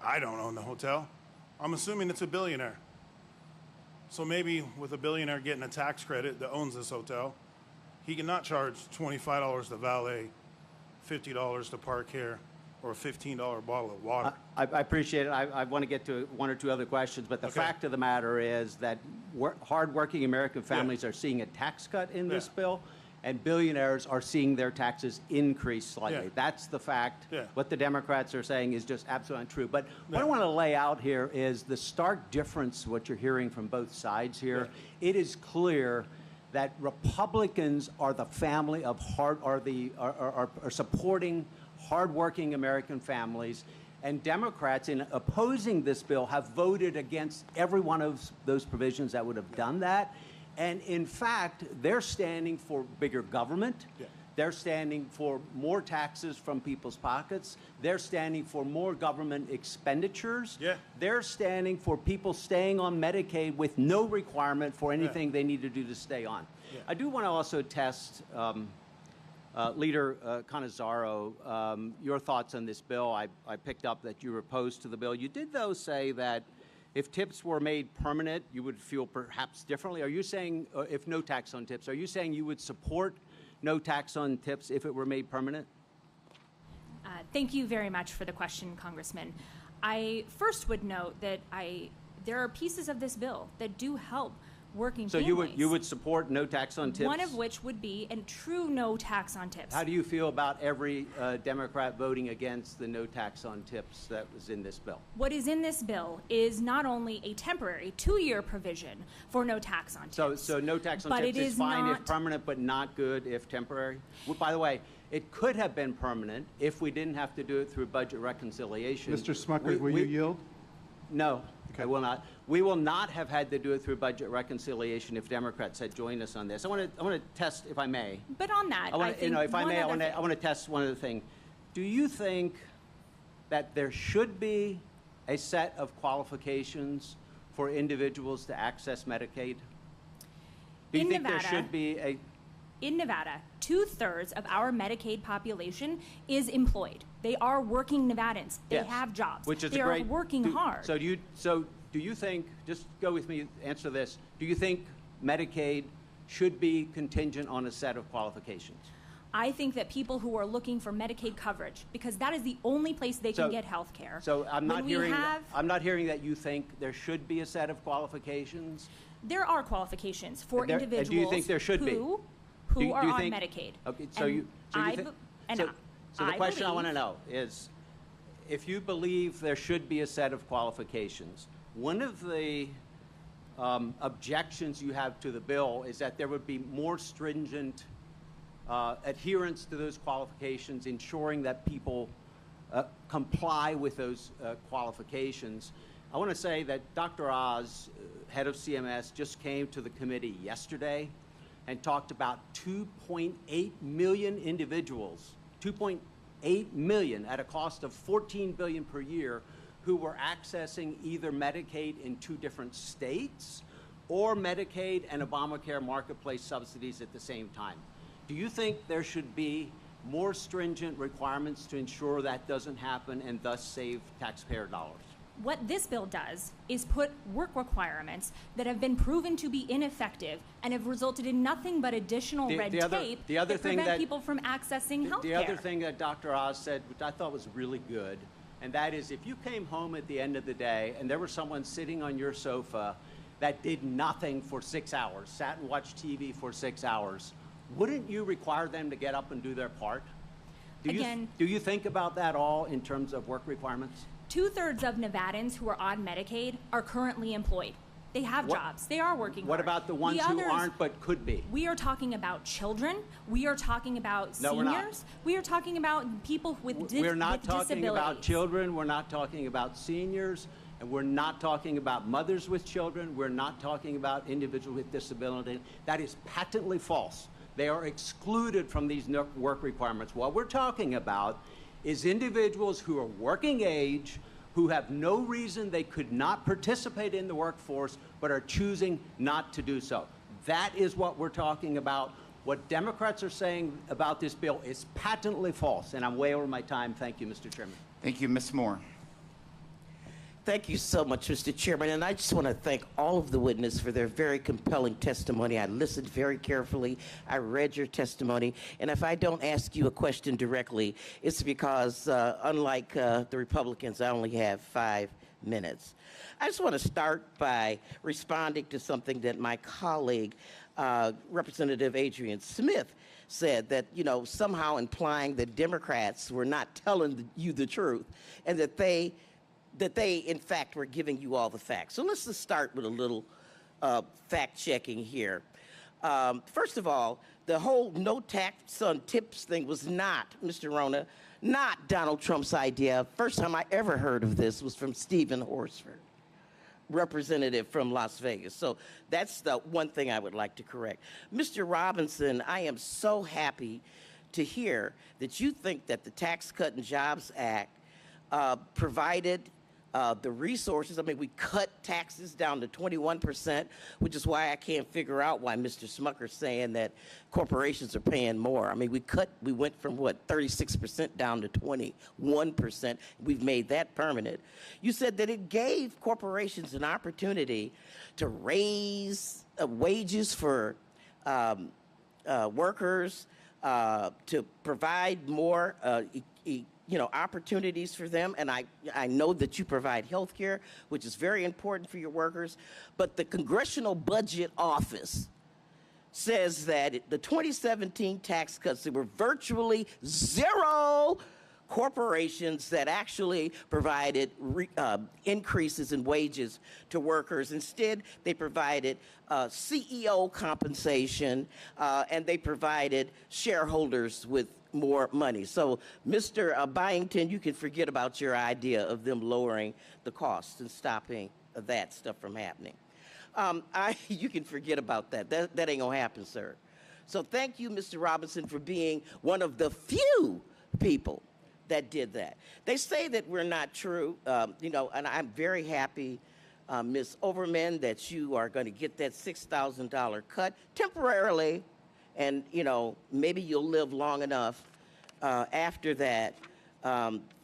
I don't own the hotel. I'm assuming it's a billionaire. So maybe with a billionaire getting a tax credit that owns this hotel, he cannot charge $25 to valet, $50 to park here, or a $15 bottle of water. I appreciate it. I want to get to one or two other questions, but the fact of the matter is that hardworking American families are seeing a tax cut in this bill, and billionaires are seeing their taxes increase slightly. That's the fact. What the Democrats are saying is just absolutely untrue. But what I want to lay out here is the stark difference, what you're hearing from both sides here. It is clear that Republicans are the family of are supporting hardworking American families, and Democrats, in opposing this bill, have voted against every one of those provisions that would have done that. And in fact, they're standing for bigger government. They're standing for more taxes from people's pockets. They're standing for more government expenditures. They're standing for people staying on Medicaid with no requirement for anything they need to do to stay on. I do want to also test Leader Cannizzaro, your thoughts on this bill. I picked up that you were opposed to the bill. You did, though, say that if tips were made permanent, you would feel perhaps differently. Are you saying, if no tax on tips, are you saying you would support no tax on tips if it were made permanent? Thank you very much for the question, Congressman. I first would note that there are pieces of this bill that do help working families. So you would support no tax on tips? One of which would be a true no tax on tips. How do you feel about every Democrat voting against the no tax on tips that was in this bill? What is in this bill is not only a temporary 2-year provision for no tax on tips. So no tax on tips is fine if permanent, but not good if temporary? Well, by the way, it could have been permanent if we didn't have to do it through budget reconciliation. Mr. Smucker, will you yield? No, I will not. We will not have had to do it through budget reconciliation if Democrats had joined us on this. I want to test, if I may. But on that, I think if I may, I want to test one other thing. Do you think that there should be a set of qualifications for individuals to access Medicaid? Do you think there should be a... In Nevada, 2/3 of our Medicaid population is employed. They are working Nevadans. They have jobs. Which is they are working hard. So do you think, just go with me, answer this, do you think Medicaid should be contingent on a set of qualifications? I think that people who are looking for Medicaid coverage, because that is the only place they can get health care. So I'm not hearing that you think there should be a set of qualifications. There are qualifications for individuals do you think there should be? Who are on Medicaid. Okay, so the question I want to know is, if you believe there should be a set of qualifications, one of the objections you have to the bill is that there would be more stringent adherence to those qualifications, ensuring that people comply with those qualifications. I want to say that Dr. Oz, head of CMS, just came to the committee yesterday and talked about 2.8 million individuals, 2.8 million at a cost of $14 billion per year, who were accessing either Medicaid in 2 different states or Medicaid and Obamacare marketplace subsidies at the same time. Do you think there should be more stringent requirements to ensure that doesn't happen and thus save taxpayer dollars? What this bill does is put work requirements that have been proven to be ineffective and have resulted in nothing but additional red tape that prevent people from accessing health care. The other thing that Dr. Oz said, which I thought was really good, and that is if you came home at the end of the day and there was someone sitting on your sofa that did nothing for 6 hours, sat and watched TV for 6 hours, wouldn't you require them to get up and do their part? Do you think about that all in terms of work requirements? 2/3 of Nevadans who are on Medicaid are currently employed. They have jobs. They are working What hard. about the ones who aren't but could be? We are talking about children. We are talking about seniors. We're not. We are talking about people with disabilities. We're not talking about children. We're not talking about seniors. And we're not talking about mothers with children. We're not talking about individuals with disability. That is patently false. They are excluded from these work requirements. What we're talking about is individuals who are working age, who have no reason they could not participate in the workforce, but are choosing not to do so. That is what we're talking about. What Democrats are saying about this bill is patently false, and I'm way over my time. Thank you, Mr. Chairman. Thank you, Ms. Moore. Thank you so much, Mr. Chairman. And I just want to thank all of the witnesses for their very compelling testimony. I listened very carefully. I read your testimony. And if I don't ask you a question directly, it's because, unlike the Republicans, I only have 5 minutes. I just want to start by responding to something that my colleague, Representative Adrian Smith, said, that, you know, somehow implying that Democrats were not telling you the truth, and that they, in fact, were giving you all the facts. So let's just start with a little fact-checking here. First of all, the whole no tax on tips thing was not, Mr. Rona, not Donald Trump's idea. First time I ever heard of this was from Stephen Horsford, representative from Las Vegas. So that's the one thing I would like to correct. Mr. Robinson, I am so happy to hear that you think that the Tax Cut and Jobs Act provided the resources. I mean, we cut taxes down to 21%, which is why I can't figure out why Mr. Smucker's saying that corporations are paying more. I mean, we went from what, 36% down to 21%. We've made that permanent. You said that it gave corporations an opportunity to raise wages for workers, to provide more opportunities for them, and I know that you provide health care, which is very important for your workers, but the Congressional Budget Office says that the 2017 tax cuts, there were virtually zero corporations that actually provided increases in wages to workers. Instead, they provided CEO compensation, and they provided shareholders with more money. So, Mr. Byington, you can forget about your idea of them lowering the costs and stopping that stuff from happening. You can forget about that. That ain't gonna happen, sir. So thank you, Mr. Robinson, for being one of the few people that did that. They say that we're not true, and I'm very happy, Ms. Overman, that you are going to get that $6,000 cut temporarily. And, maybe you'll live long enough after that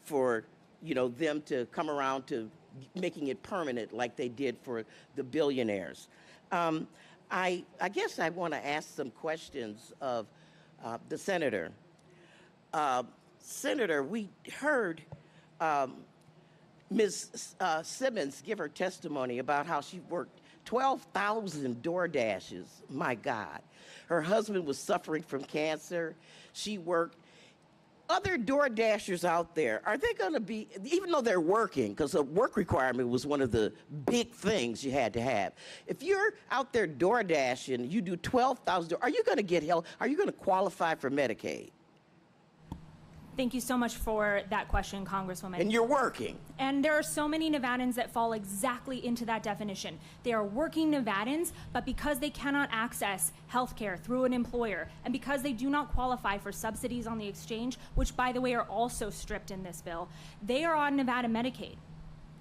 for, them to come around to making it permanent like they did for the billionaires. I guess I want to ask some questions of the senator. Senator, we heard Ms. Simmons give her testimony about how she worked 12,000 DoorDashes. My God. Her husband was suffering from cancer. She worked. Other DoorDashers out there, are they going to be, even though they're working, because a work requirement was one of the big things you had to have. If you're out there DoorDashing, you do 12,000, are you going to get help? Are you going to qualify for Medicaid? Thank you so much for that question, Congresswoman. And you're working. And there are so many Nevadans that fall exactly into that definition. They are working Nevadans, but because they cannot access health care through an employer, and because they do not qualify for subsidies on the exchange, which, by the way, are also stripped in this bill, they are on Nevada Medicaid.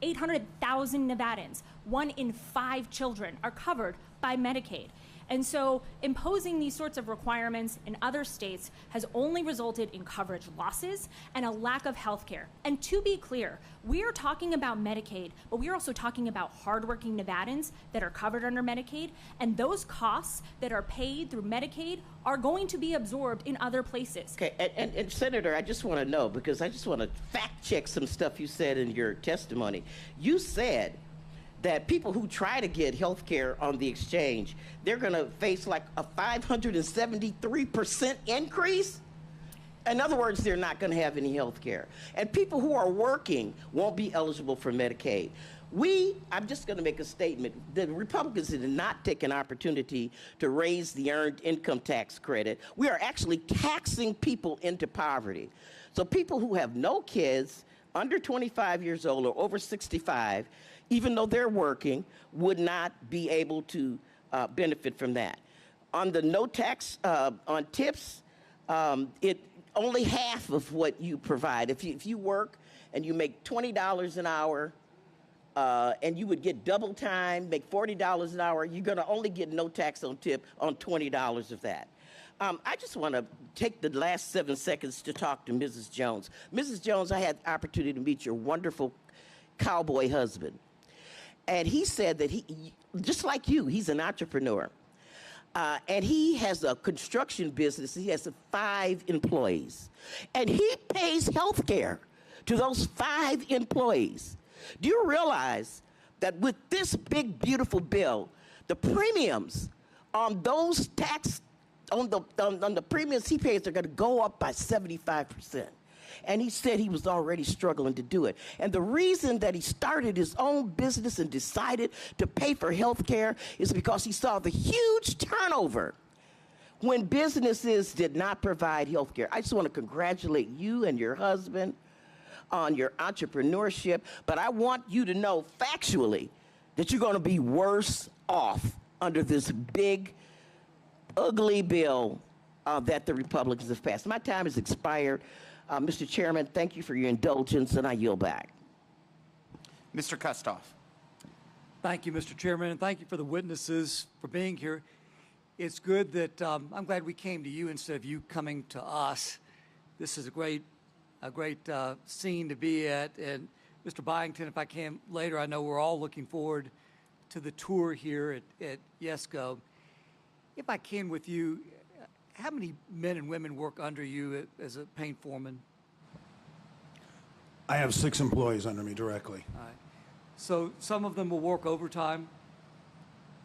800,000 Nevadans, 1 in 5 children, are covered by Medicaid. And so imposing these sorts of requirements in other states has only resulted in coverage losses and a lack of health care. And to be clear, we are talking about Medicaid, but we are also talking about hardworking Nevadans that are covered under Medicaid, and those costs that are paid through Medicaid are going to be absorbed in other places. Okay, and Senator, I just want to know, because I just want to fact check some stuff you said in your testimony. You said that people who try to get health care on the exchange, they're going to face like a 573% increase? In other words, they're not going to have any health care. And people who are working won't be eligible for Medicaid. I'm just going to make a statement. The Republicans did not take an opportunity to raise the earned income tax credit. We are actually taxing people into poverty. So people who have no kids, under 25 years old or over 65, even though they're working, would not be able to benefit from that. On the no tax on tips, it only half of what you provide. If you work and you make $20 an hour, and you would get double time, make $40 an hour, you're going to only get no tax on tip on $20 of that. I just want to take the last 7 seconds to talk to Mrs. Jones. Mrs. Jones, I had the opportunity to meet your wonderful cowboy husband. And he said that he, just like you, he's an entrepreneur. And he has a construction business. He has 5 employees. And he pays health care to those 5 employees. Do you realize that with this big, beautiful bill, the premiums on those on the premiums he pays are going to go up by 75%. And he said he was already struggling to do it. And the reason that he started his own business and decided to pay for health care is because he saw the huge turnover when businesses did not provide health care. I just want to congratulate you and your husband on your entrepreneurship, but I want you to know factually that you're going to be worse off under this big, ugly bill that the Republicans have passed. My time has expired. Mr. Chairman, thank you for your indulgence, and I yield back. Mr. Kustoff. Thank you, Mr. Chairman, and thank you for the witnesses for being here. It's good that I'm glad we came to you instead of you coming to us. This is a great scene to be at. And Mr. Byington, if I can later, I know we're all looking forward to the tour here at YESCO. If I can with you, how many men and women work under you as a paint foreman? I have 6 employees under me directly. All right. So some of them will work overtime?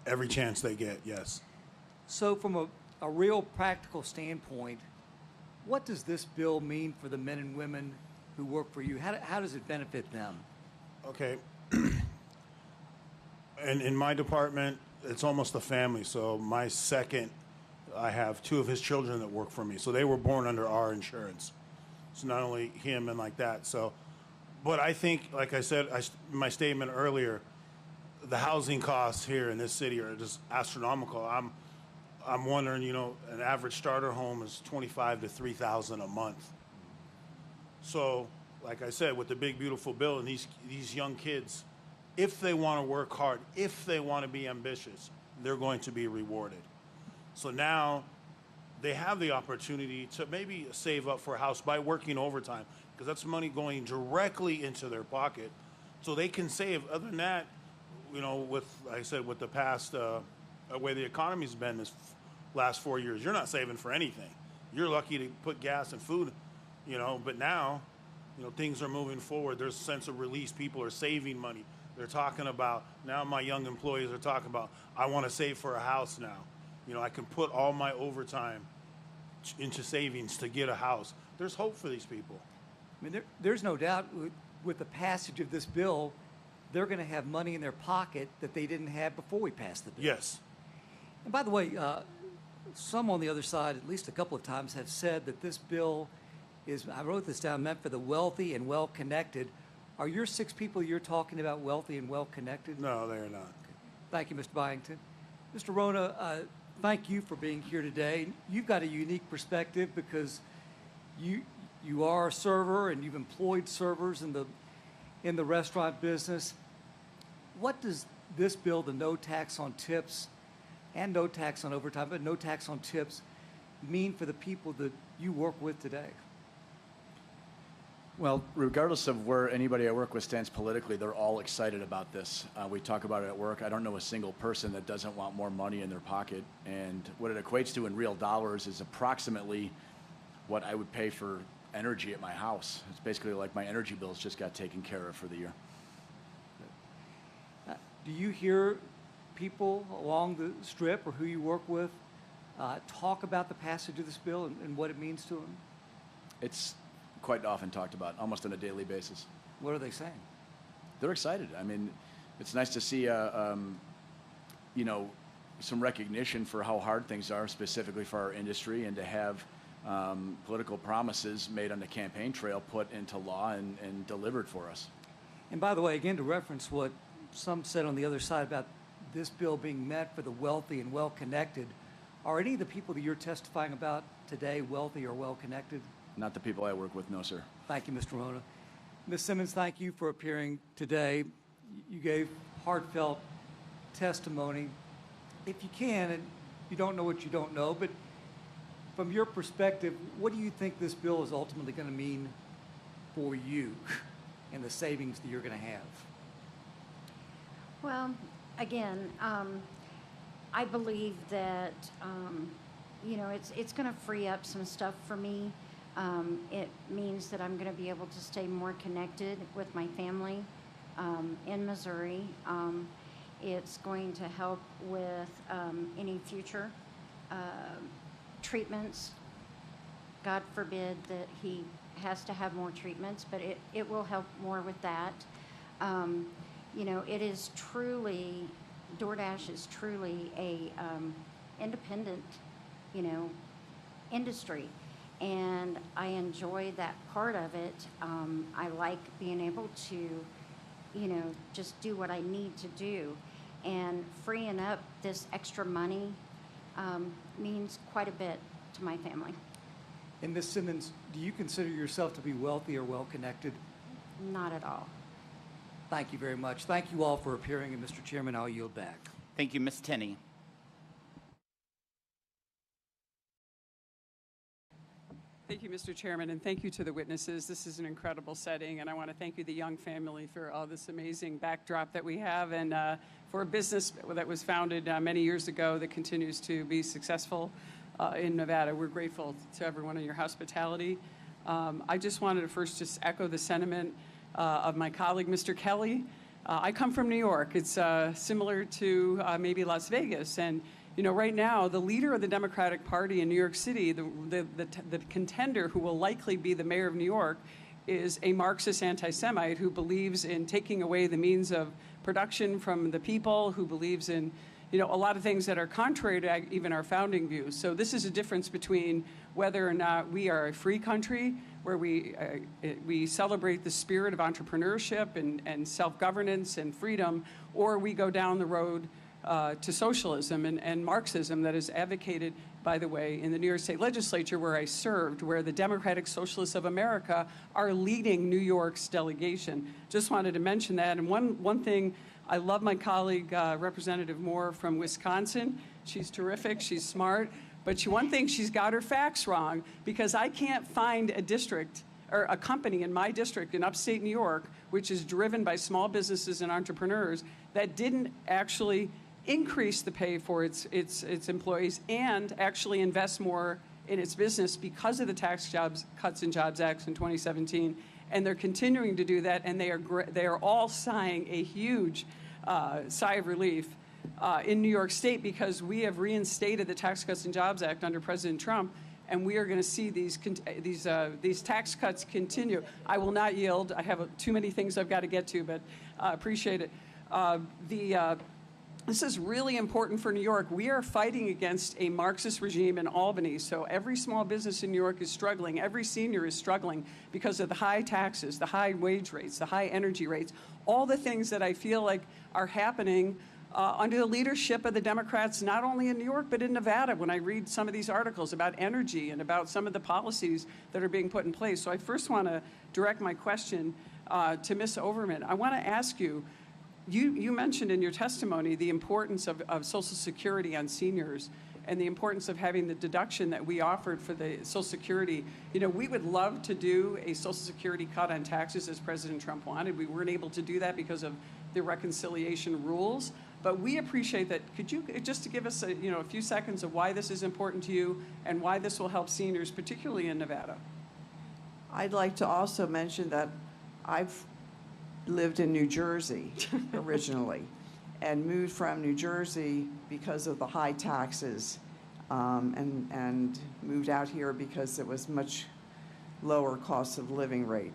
Every chance they get, yes. So from a real practical standpoint, what does this bill mean for the men and women who work for you? How does it benefit them? Okay. In my department, it's almost a family. So my second, I have 2 of his children that work for me. So they were born under our insurance. So not only him and like that. So, but I think, like I said in my statement earlier, the housing costs here in this city are just astronomical. I'm wondering, you know, an average starter home is $25,000 to $3,000 a month. So, like I said, with the big, beautiful bill and these young kids, if they want to work hard, if they want to be ambitious, they're going to be rewarded. So now they have the opportunity to maybe save up for a house by working overtime, because that's money going directly into their pocket. So they can save. Other than that, you know, with, like I said, with the past way the economy's been this last 4 years, you're not saving for anything. You're lucky to put gas and food, you know, but now, you know, things are moving forward. There's a sense of release. People are saving money. They're talking about, now my young employees are talking about, I want to save for a house now. You know, I can put all my overtime into savings to get a house. There's hope for these people. I mean, there's no doubt with the passage of this bill, they're going to have money in their pocket that they didn't have before we passed the bill. Yes. And by the way, some on the other side, at least a couple of times, have said that this bill is, I wrote this down, meant for the wealthy and well-connected. Are your 6 people you're talking about wealthy and well-connected? No, they are not. Okay. Thank you, Mr. Byington. Mr. Rona, thank you for being here today. You've got a unique perspective because you are a server and you've employed servers in the restaurant business. What does this bill, the no tax on tips and no tax on overtime, but no tax on tips, mean for the people that you work with today? Well, regardless of where anybody I work with stands politically, they're all excited about this. We talk about it at work. I don't know a single person that doesn't want more money in their pocket. And what it equates to in real dollars is approximately what I would pay for energy at my house. It's basically like my energy bills just got taken care of for the year. Do you hear people along the strip or who you work with talk about the passage of this bill and what it means to them? It's quite often talked about, almost on a daily basis. What are they saying? They're excited. I mean, it's nice to see, you know, some recognition for how hard things are, specifically for our industry, and to have political promises made on the campaign trail put into law and delivered for us. And by the way, again, to reference what some said on the other side about this bill being meant for the wealthy and well-connected, are any of the people that you're testifying about today wealthy or well-connected? Not the people I work with, no, sir. Thank you, Mr. Rona. Ms. Simmons, thank you for appearing today. you gave heartfelt testimony. If you can, and you don't know what you don't know, but from your perspective, what do you think this bill is ultimately going to mean for you and the savings that you're going to have? Well, again, I believe that, it's going to free up some stuff for me. It means that I'm going to be able to stay more connected with my family in Missouri. It's going to help with any future treatments. God forbid that he has to have more treatments, but it will help more with that. It is truly, DoorDash is truly a independent, industry. And I enjoy that part of it. I like being able to, just do what I need to do. And freeing up this extra money means quite a bit to my family. And Ms. Simmons, do you consider yourself to be wealthy or well-connected? Not at all. Thank you very much. Thank you all for appearing, and Mr. Chairman, I'll yield back. Thank you, Ms. Tenney. Thank you, Mr. Chairman, and thank you to the witnesses. This is an incredible setting, and I want to thank you, the Young family, for all this amazing backdrop that we have, and for a business that was founded many years ago that continues to be successful in Nevada. We're grateful to everyone in your hospitality. I just wanted to first just echo the sentiment of my colleague, Mr. Kelly. I come from New York. It's similar to maybe Las Vegas, and right now, the leader of the Democratic Party in New York City, the contender who will likely be the mayor of New York, is a Marxist anti-Semite who believes in taking away the means of production from the people, who believes in, a lot of things that are contrary to even our founding views. So this is a difference between whether or not we are a free country, where we celebrate the spirit of entrepreneurship and self-governance and freedom, or we go down the road to socialism and Marxism that is advocated, by the way, in the New York State Legislature where I served, where the Democratic Socialists of America are leading New York's delegation. Just wanted to mention that. And one thing, I love my colleague, Representative Moore from Wisconsin. She's terrific, she's smart, but one thing, she's got her facts wrong, because I can't find a district or a company in my district in upstate New York, which is driven by small businesses and entrepreneurs, that didn't actually increase the pay for its employees and actually invest more in its business because of the Tax Cuts and Jobs Act in 2017. And they're continuing to do that, and they are all sighing a huge sigh of relief in New York State, because we have reinstated the Tax Cuts and Jobs Act under President Trump, and we are going to see these tax cuts continue. I will not yield. I have too many things I've got to get to, but appreciate it. This is really important for New York. We are fighting against a Marxist regime in Albany, so every small business in New York is struggling. Every senior is struggling because of the high taxes, the high wage rates, the high energy rates, all the things that I feel like are happening under the leadership of the Democrats, not only in New York, but in Nevada, when I read some of these articles about energy and about some of the policies that are being put in place. So I first want to direct my question to Ms. Overman. I want to ask you, you mentioned in your testimony the importance of Social Security on seniors and the importance of having the deduction that we offered for the Social Security. We would love to do a Social Security cut on taxes as President Trump wanted. We weren't able to do that because of the reconciliation rules. But we appreciate that. Could you just to give us a few seconds of why this is important to you and why this will help seniors, particularly in Nevada? I'd like to also mention that I've lived in New Jersey originally and moved from New Jersey because of the high taxes and moved out here because it was much lower cost of living rate.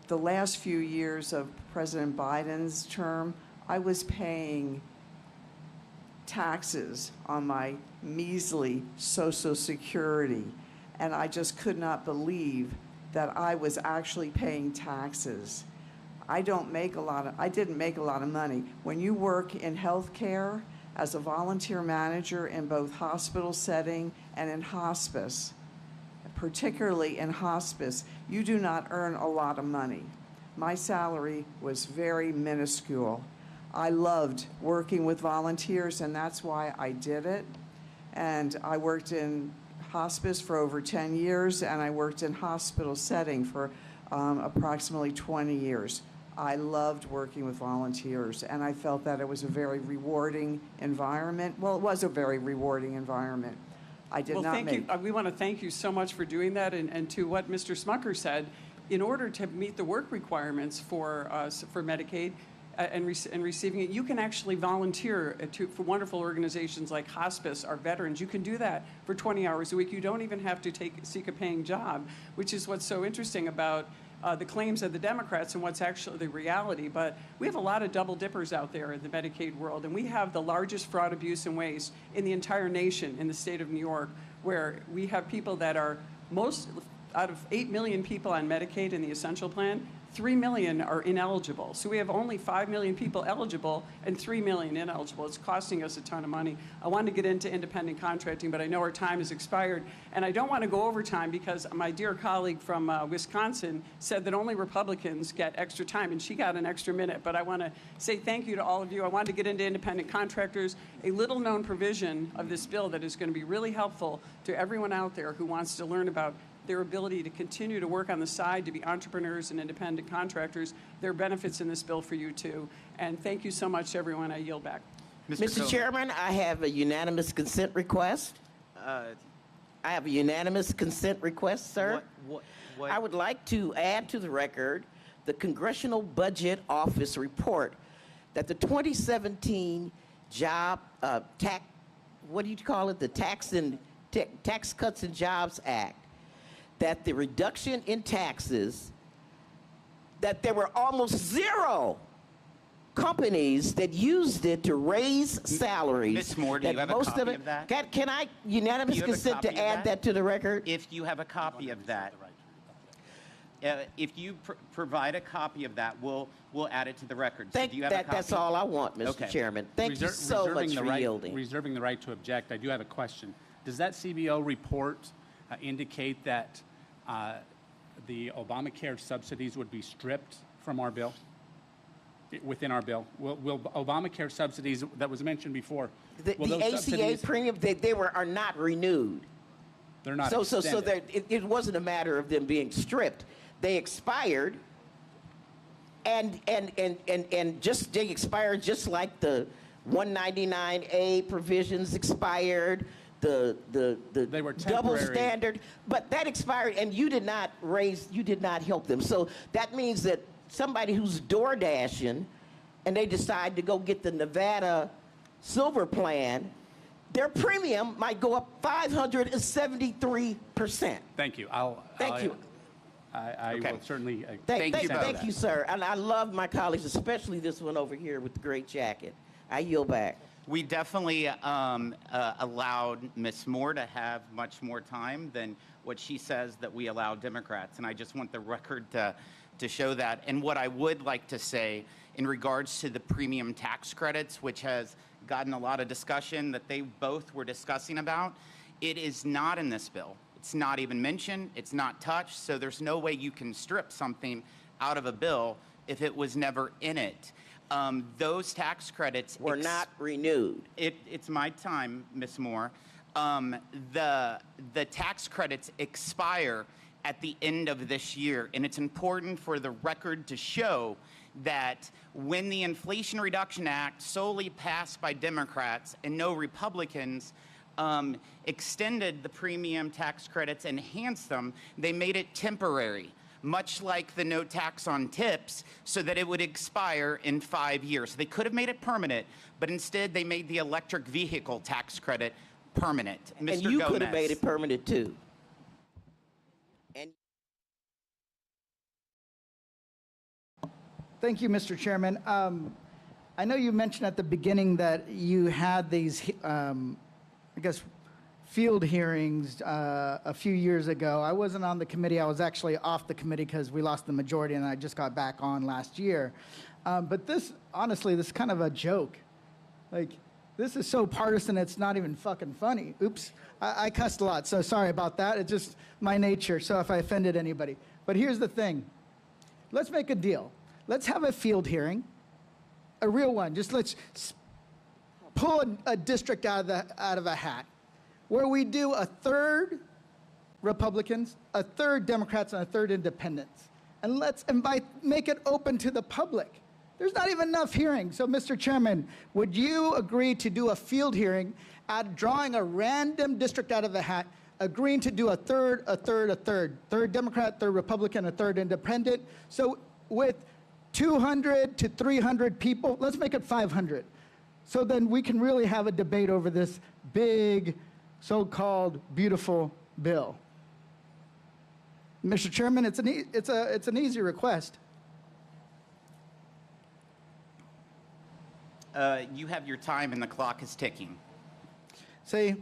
The last few years of President Biden's term, I was paying taxes on my measly Social Security, and I just could not believe that I was actually paying taxes. I didn't make a lot of money. When you work in healthcare as a volunteer manager in both hospital setting and in hospice, particularly in hospice, you do not earn a lot of money. my salary was very minuscule. I loved working with volunteers, and that's why I did it. And I worked in hospice for over 10 years, and I worked in hospital setting for approximately 20 years. I loved working with volunteers, and I felt that it was a very rewarding environment. Well, it was a very rewarding enviment. I did not thank you. We want to thank you so much for doing that, and to what Mr. Smucker said, in order to meet the work requirements for Medicaid and receiving it, you can actually volunteer for wonderful organizations like hospice, our veterans. You can do that for 20 hours a week. You don't even have to seek a paying job, which is what's so interesting about the claims of the Democrats and what's actually the reality. But we have a lot of double dippers out there in the Medicaid world, and we have the largest fraud, abuse, and waste in the entire nation in the state of New York, where we have people that are out of 8 million people on Medicaid in the Essential Plan, 3 million are ineligible. So we have only 5 million people eligible and 3 million ineligible. It's costing us a ton of money. I wanted to get into independent contracting, but I know our time has expired. And I don't want to go over time because my dear colleague from Wisconsin said that only Republicans get extra time, and she got an extra minute. But I want to say thank you to all of you. I wanted to get into independent contractors, a little-known provision of this bill that is going to be really helpful to everyone out there who wants to learn about their ability to continue to work on the side, to be entrepreneurs and independent contractors. There are benefits in this bill for you, too. And thank you so much, everyone. I yield back. Mr. Chairman, I have a unanimous consent request. I have a unanimous consent request, sir. What? I would like to add to the record the Congressional Budget Office report that the 2017 job tax, what do you call it, the Tax Cuts and Jobs Act, that the reduction in taxes, that there were almost zero companies that used it to raise salaries. Ms. Moore, do you have a copy of that? Can I unanimous consent to add that to the record? If you have a copy of that, if you provide a copy of that, we'll add it to the record. So do you have a copy? That's all I want, Mr. Chairman. Thank you so much for yielding. Reserving the right to object, I do have a question. Does that CBO report indicate that the Obamacare subsidies would be stripped from our bill, within our bill? Will Obamacare subsidies that was mentioned before, the ACA premium, are not renewed. They're not So it wasn't a matter of them being stripped. They expired, and they expired just like the 199A provisions expired. They were double standard, but that expired, and you did not help them. So that means that somebody who's door dashing, and they decide to go get the Nevada Silver Plan, their premium might go up 573%. Thank you. Thank you. I will certainly thank you, sir. And I love my colleagues, especially this one over here with the great jacket. I yield back. We definitely allowed Ms. Moore to have much more time than what she says that we allow Democrats, and I just want the record to show that. And what I would like to say in regards to the premium tax credits, which has gotten a lot of discussion that they both were discussing about, it is not in this bill. It's not even mentioned. It's not touched. So there's no way you can strip something out of a bill if it was never in it. Those tax credits were not renewed. It's my time, Ms. Moore. The tax credits expire at the end of this year, and it's important for the record to show that when the Inflation Reduction Act, solely passed by Democrats and no Republicans, extended the premium tax credits, enhanced them, they made it temporary, much like the no tax on tips, so that it would expire in 5 years. They could have made it permanent, but instead they made the electric vehicle tax credit permanent. Mr. And you Gomez. could have made it permanent too. Thank you, Mr. Chairman. I know you mentioned at the beginning that you had these, I guess, field hearings a few years ago. I wasn't on the committee. I was actually off the committee because we lost the majority, and I just got back on last year. But this, honestly, this is kind of a joke. Like, this is so partisan, it's not even fucking funny. Oops, I cussed a lot, so sorry about that. It's just my nature, so if I offended anybody. But here's the thing. let's make a deal. Let's have a field hearing, a real one. Just let's pull a district out of a hat, where we do a third Republicans, a third Democrats, and a third Independents. And let's make it open to the public. There's not even enough hearings. So, Mr. Chairman, would you agree to do a field hearing at drawing a random district out of the hat, agreeing to do a third Democrat, third Republican, a third Independent? So with 200 to 300 people, let's make it 500. So then we can really have a debate over this big, so-called beautiful bill. Mr. Chairman, it's an easy request. You have your time and the clock is ticking. See,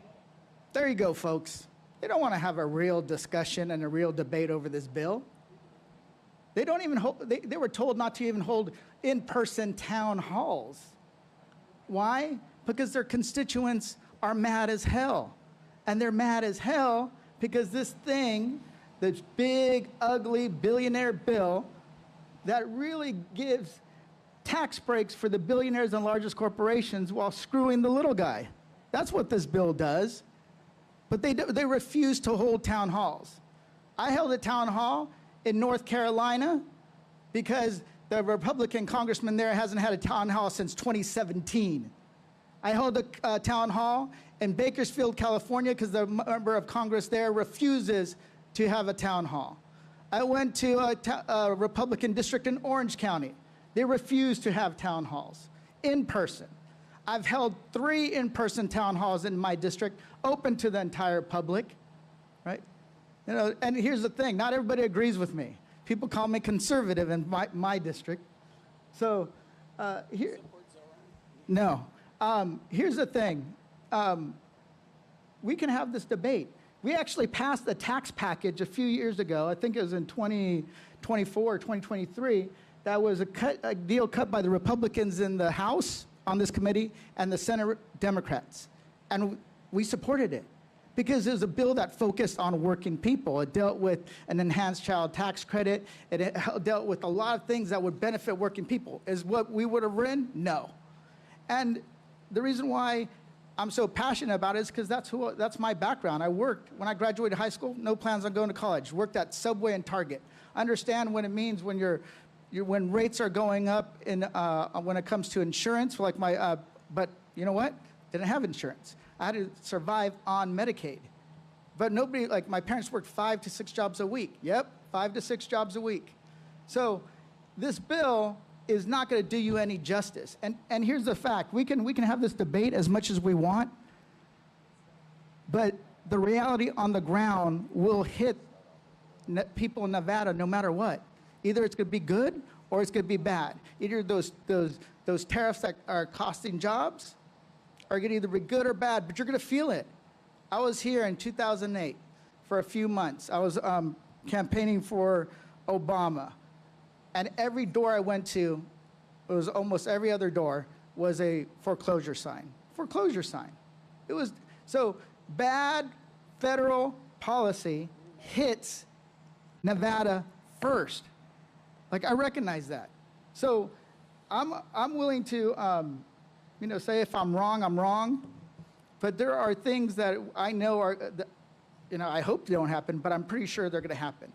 there you go, folks. They don't want to have a real discussion and a real debate over this bill. They don't even hold, they were told not to even hold in-person town halls. Why? Because their constituents are mad as hell. And they're mad as hell because this thing, this big, ugly billionaire bill that really gives tax breaks for the billionaires and largest corporations while screwing the little guy. That's what this bill does. But they refuse to hold town halls. I held a town hall in North Carolina because the Republican congressman there hasn't had a town hall since 2017. I held a town hall in Bakersfield, California, because the member of Congress there refuses to have a town hall. I went to a Republican district in Orange County. They refuse to have town halls in person. I've held 3 in-person town halls in my district, open to the entire public, right? You know, and here's the thing, not everybody agrees with me. People call me conservative in my district. So here's the thing. We can have this debate. We actually passed a tax package a few years ago, I think it was in 2024 or 2023, that was a deal cut by the Republicans in the House on this committee and the Senate Democrats. And we supported it because it was a bill that focused on working people. It dealt with an enhanced child tax credit. It dealt with a lot of things that would benefit working people. Is what we would have written? No. And the reason why I'm so passionate about it is because that's my background. I worked, when I graduated high school, no plans on going to college. Worked at Subway and Target. Understand what it means when when rates are going up when it comes to insurance, like but you know what? Didn't have insurance. I had to survive on Medicaid. But nobody, like my parents worked 5 to 6 jobs a week. Yep, 5 to 6 jobs a week. So this bill is not going to do you any justice. And here's the fact. We can have this debate as much as we want, but the reality on the ground will hit people in Nevada no matter what. Either it's going to be good or it's going to be bad. Either those tariffs that are costing jobs are going to either be good or bad, but you're going to feel it. I was here in 2008 for a few months. I was campaigning for Obama. And every door I went to, it was almost every other door, was a foreclosure sign. Foreclosure sign. It was, so bad federal policy hits Nevada first. Like, I recognize that. So I'm willing to, say if I'm wrong, I'm wrong. But there are things that I know I hope they don't happen, but I'm pretty sure they're going to happen.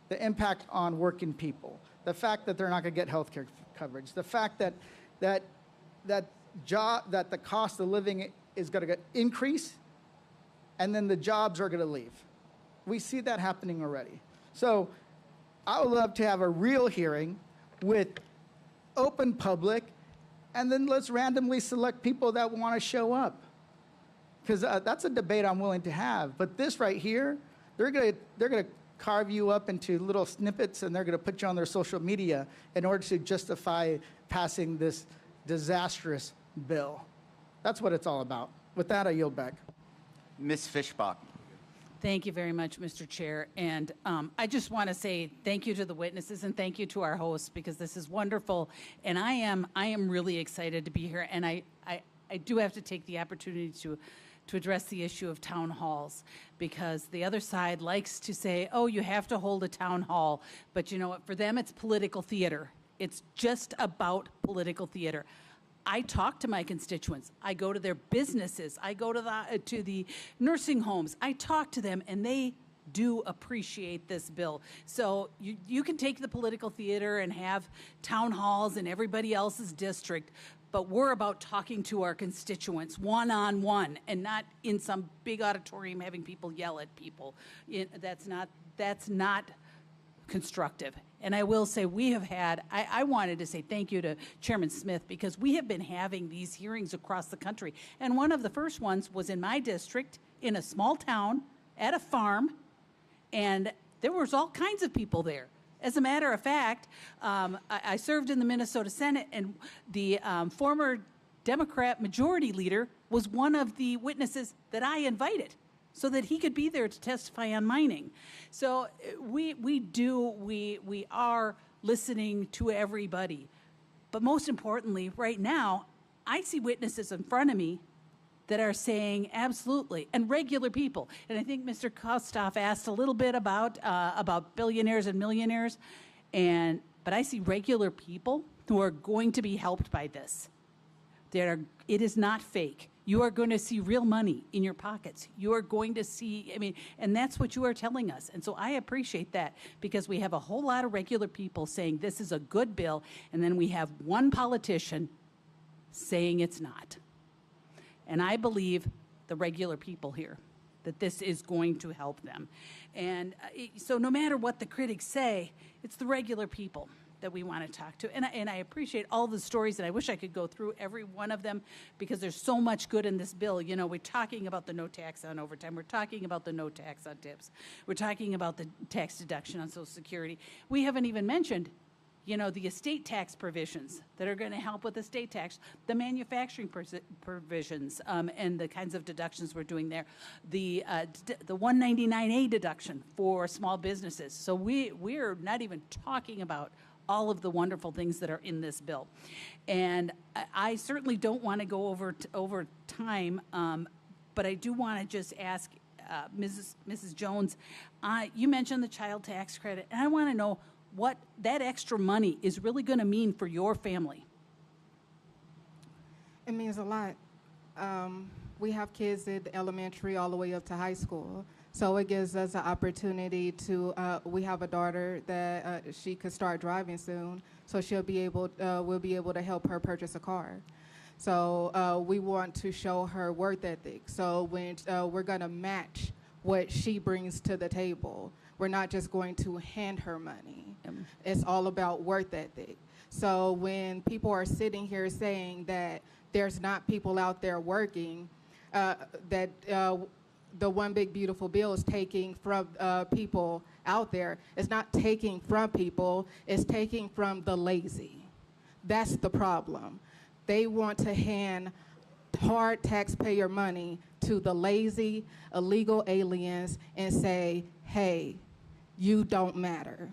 The impact on working people. The fact that they're not going to get health care coverage. The fact that the cost of living is going to increase, and then the jobs are going to leave. We see that happening already. So I would love to have a real hearing with open public, and then let's randomly select people that want to show up. Because that's a debate I'm willing to have. But this right here, they're going to carve you up into little snippets, and they're going to put you on their social media in order to justify passing this disastrous bill. That's what it's all about. With that, I yield back. Ms. Fishbach. Thank you very much, Mr. Chair. And I just want to say thank you to the witnesses and thank you to our hosts, because this is wonderful. And I am really excited to be here. And I do have to take the opportunity to address the issue of town halls, because the other side likes to say, oh, you have to hold a town hall. But you know what? For them, it's political theater. It's just about political theater. I talk to my constituents. I go to their businesses. I go to the nursing homes. I talk to them, and they do appreciate this bill. So you can take the political theater and have town halls in everybody else's district, but we're about talking to our constituents one-on-one and not in some big auditorium having people yell at people. That's not constructive. And I will say we have had, I wanted to say thank you to Chairman Smith, because we have been having these hearings across the country. And one of the first ones was in my district, in a small town, at a farm, and there was all kinds of people there. As a matter of fact, I served in the Minnesota Senate, and the former Democrat majority leader was one of the witnesses that I invited so that he could be there to testify on mining. So we are listening to everybody. But most importantly, right now, I see witnesses in front of me that are saying absolutely, and regular people. And I think Mr. Kostoff asked a little bit about billionaires and millionaires, but I see regular people who are going to be helped by this. It is not fake. You are going to see real money in your pockets. You are going to see, and that's what you are telling us. And so I appreciate that, because we have a whole lot of regular people saying this is a good bill, and then we have one politician saying it's not. And I believe the regular people here, that this is going to help them. And so no matter what the critics say, it's the regular people that we want to talk to. And I appreciate all the stories, and I wish I could go through every one of them, because there's so much good in this bill. You know, we're talking about the no tax on overtime. We're talking about the no tax on tips. We're talking about the tax deduction on Social Security. We haven't even mentioned, the estate tax provisions that are going to help with estate tax, the manufacturing provisions, and the kinds of deductions we're doing there, the 199A deduction for small businesses. So we're not even talking about all of the wonderful things that are in this bill. And I certainly don't want to go over time, but I do want to just ask Mrs. Jones, you mentioned the child tax credit, and I want to know what that extra money is really going to mean for your family. It means a lot. We have kids at elementary all the way up to high school. So it gives us an opportunity to, we have a daughter that she could start driving soon, so we'll be able to help her purchase a car. So we want to show her work ethic. So when we're going to match what she brings to the table. We're not just going to hand her money. It's all about work ethic. So when people are sitting here saying that there's not people out there working, that the One Big Beautiful Bill is taking from people out there, it's not taking from people, it's taking from the lazy. That's the problem. They want to hand hard taxpayer money to the lazy, illegal aliens and say, hey, you don't matter.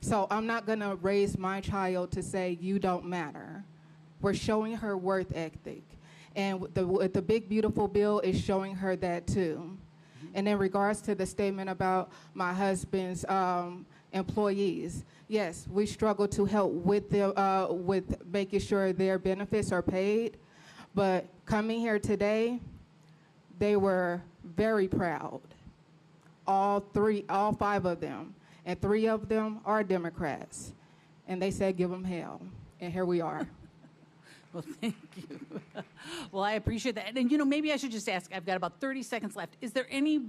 So I'm not going to raise my child to say you don't matter. We're showing her work ethic. And the Big Beautiful Bill is showing her that too. And in regards to the statement about my husband's employees, yes, we struggle to help with making sure their benefits are paid. But coming here today, they were very proud. All five of them. And 3 of them are Democrats. And they said, give them hell. And here we are. Well, thank you. Well, I appreciate that. And, maybe I should just ask, I've got about 30 seconds left. Is there any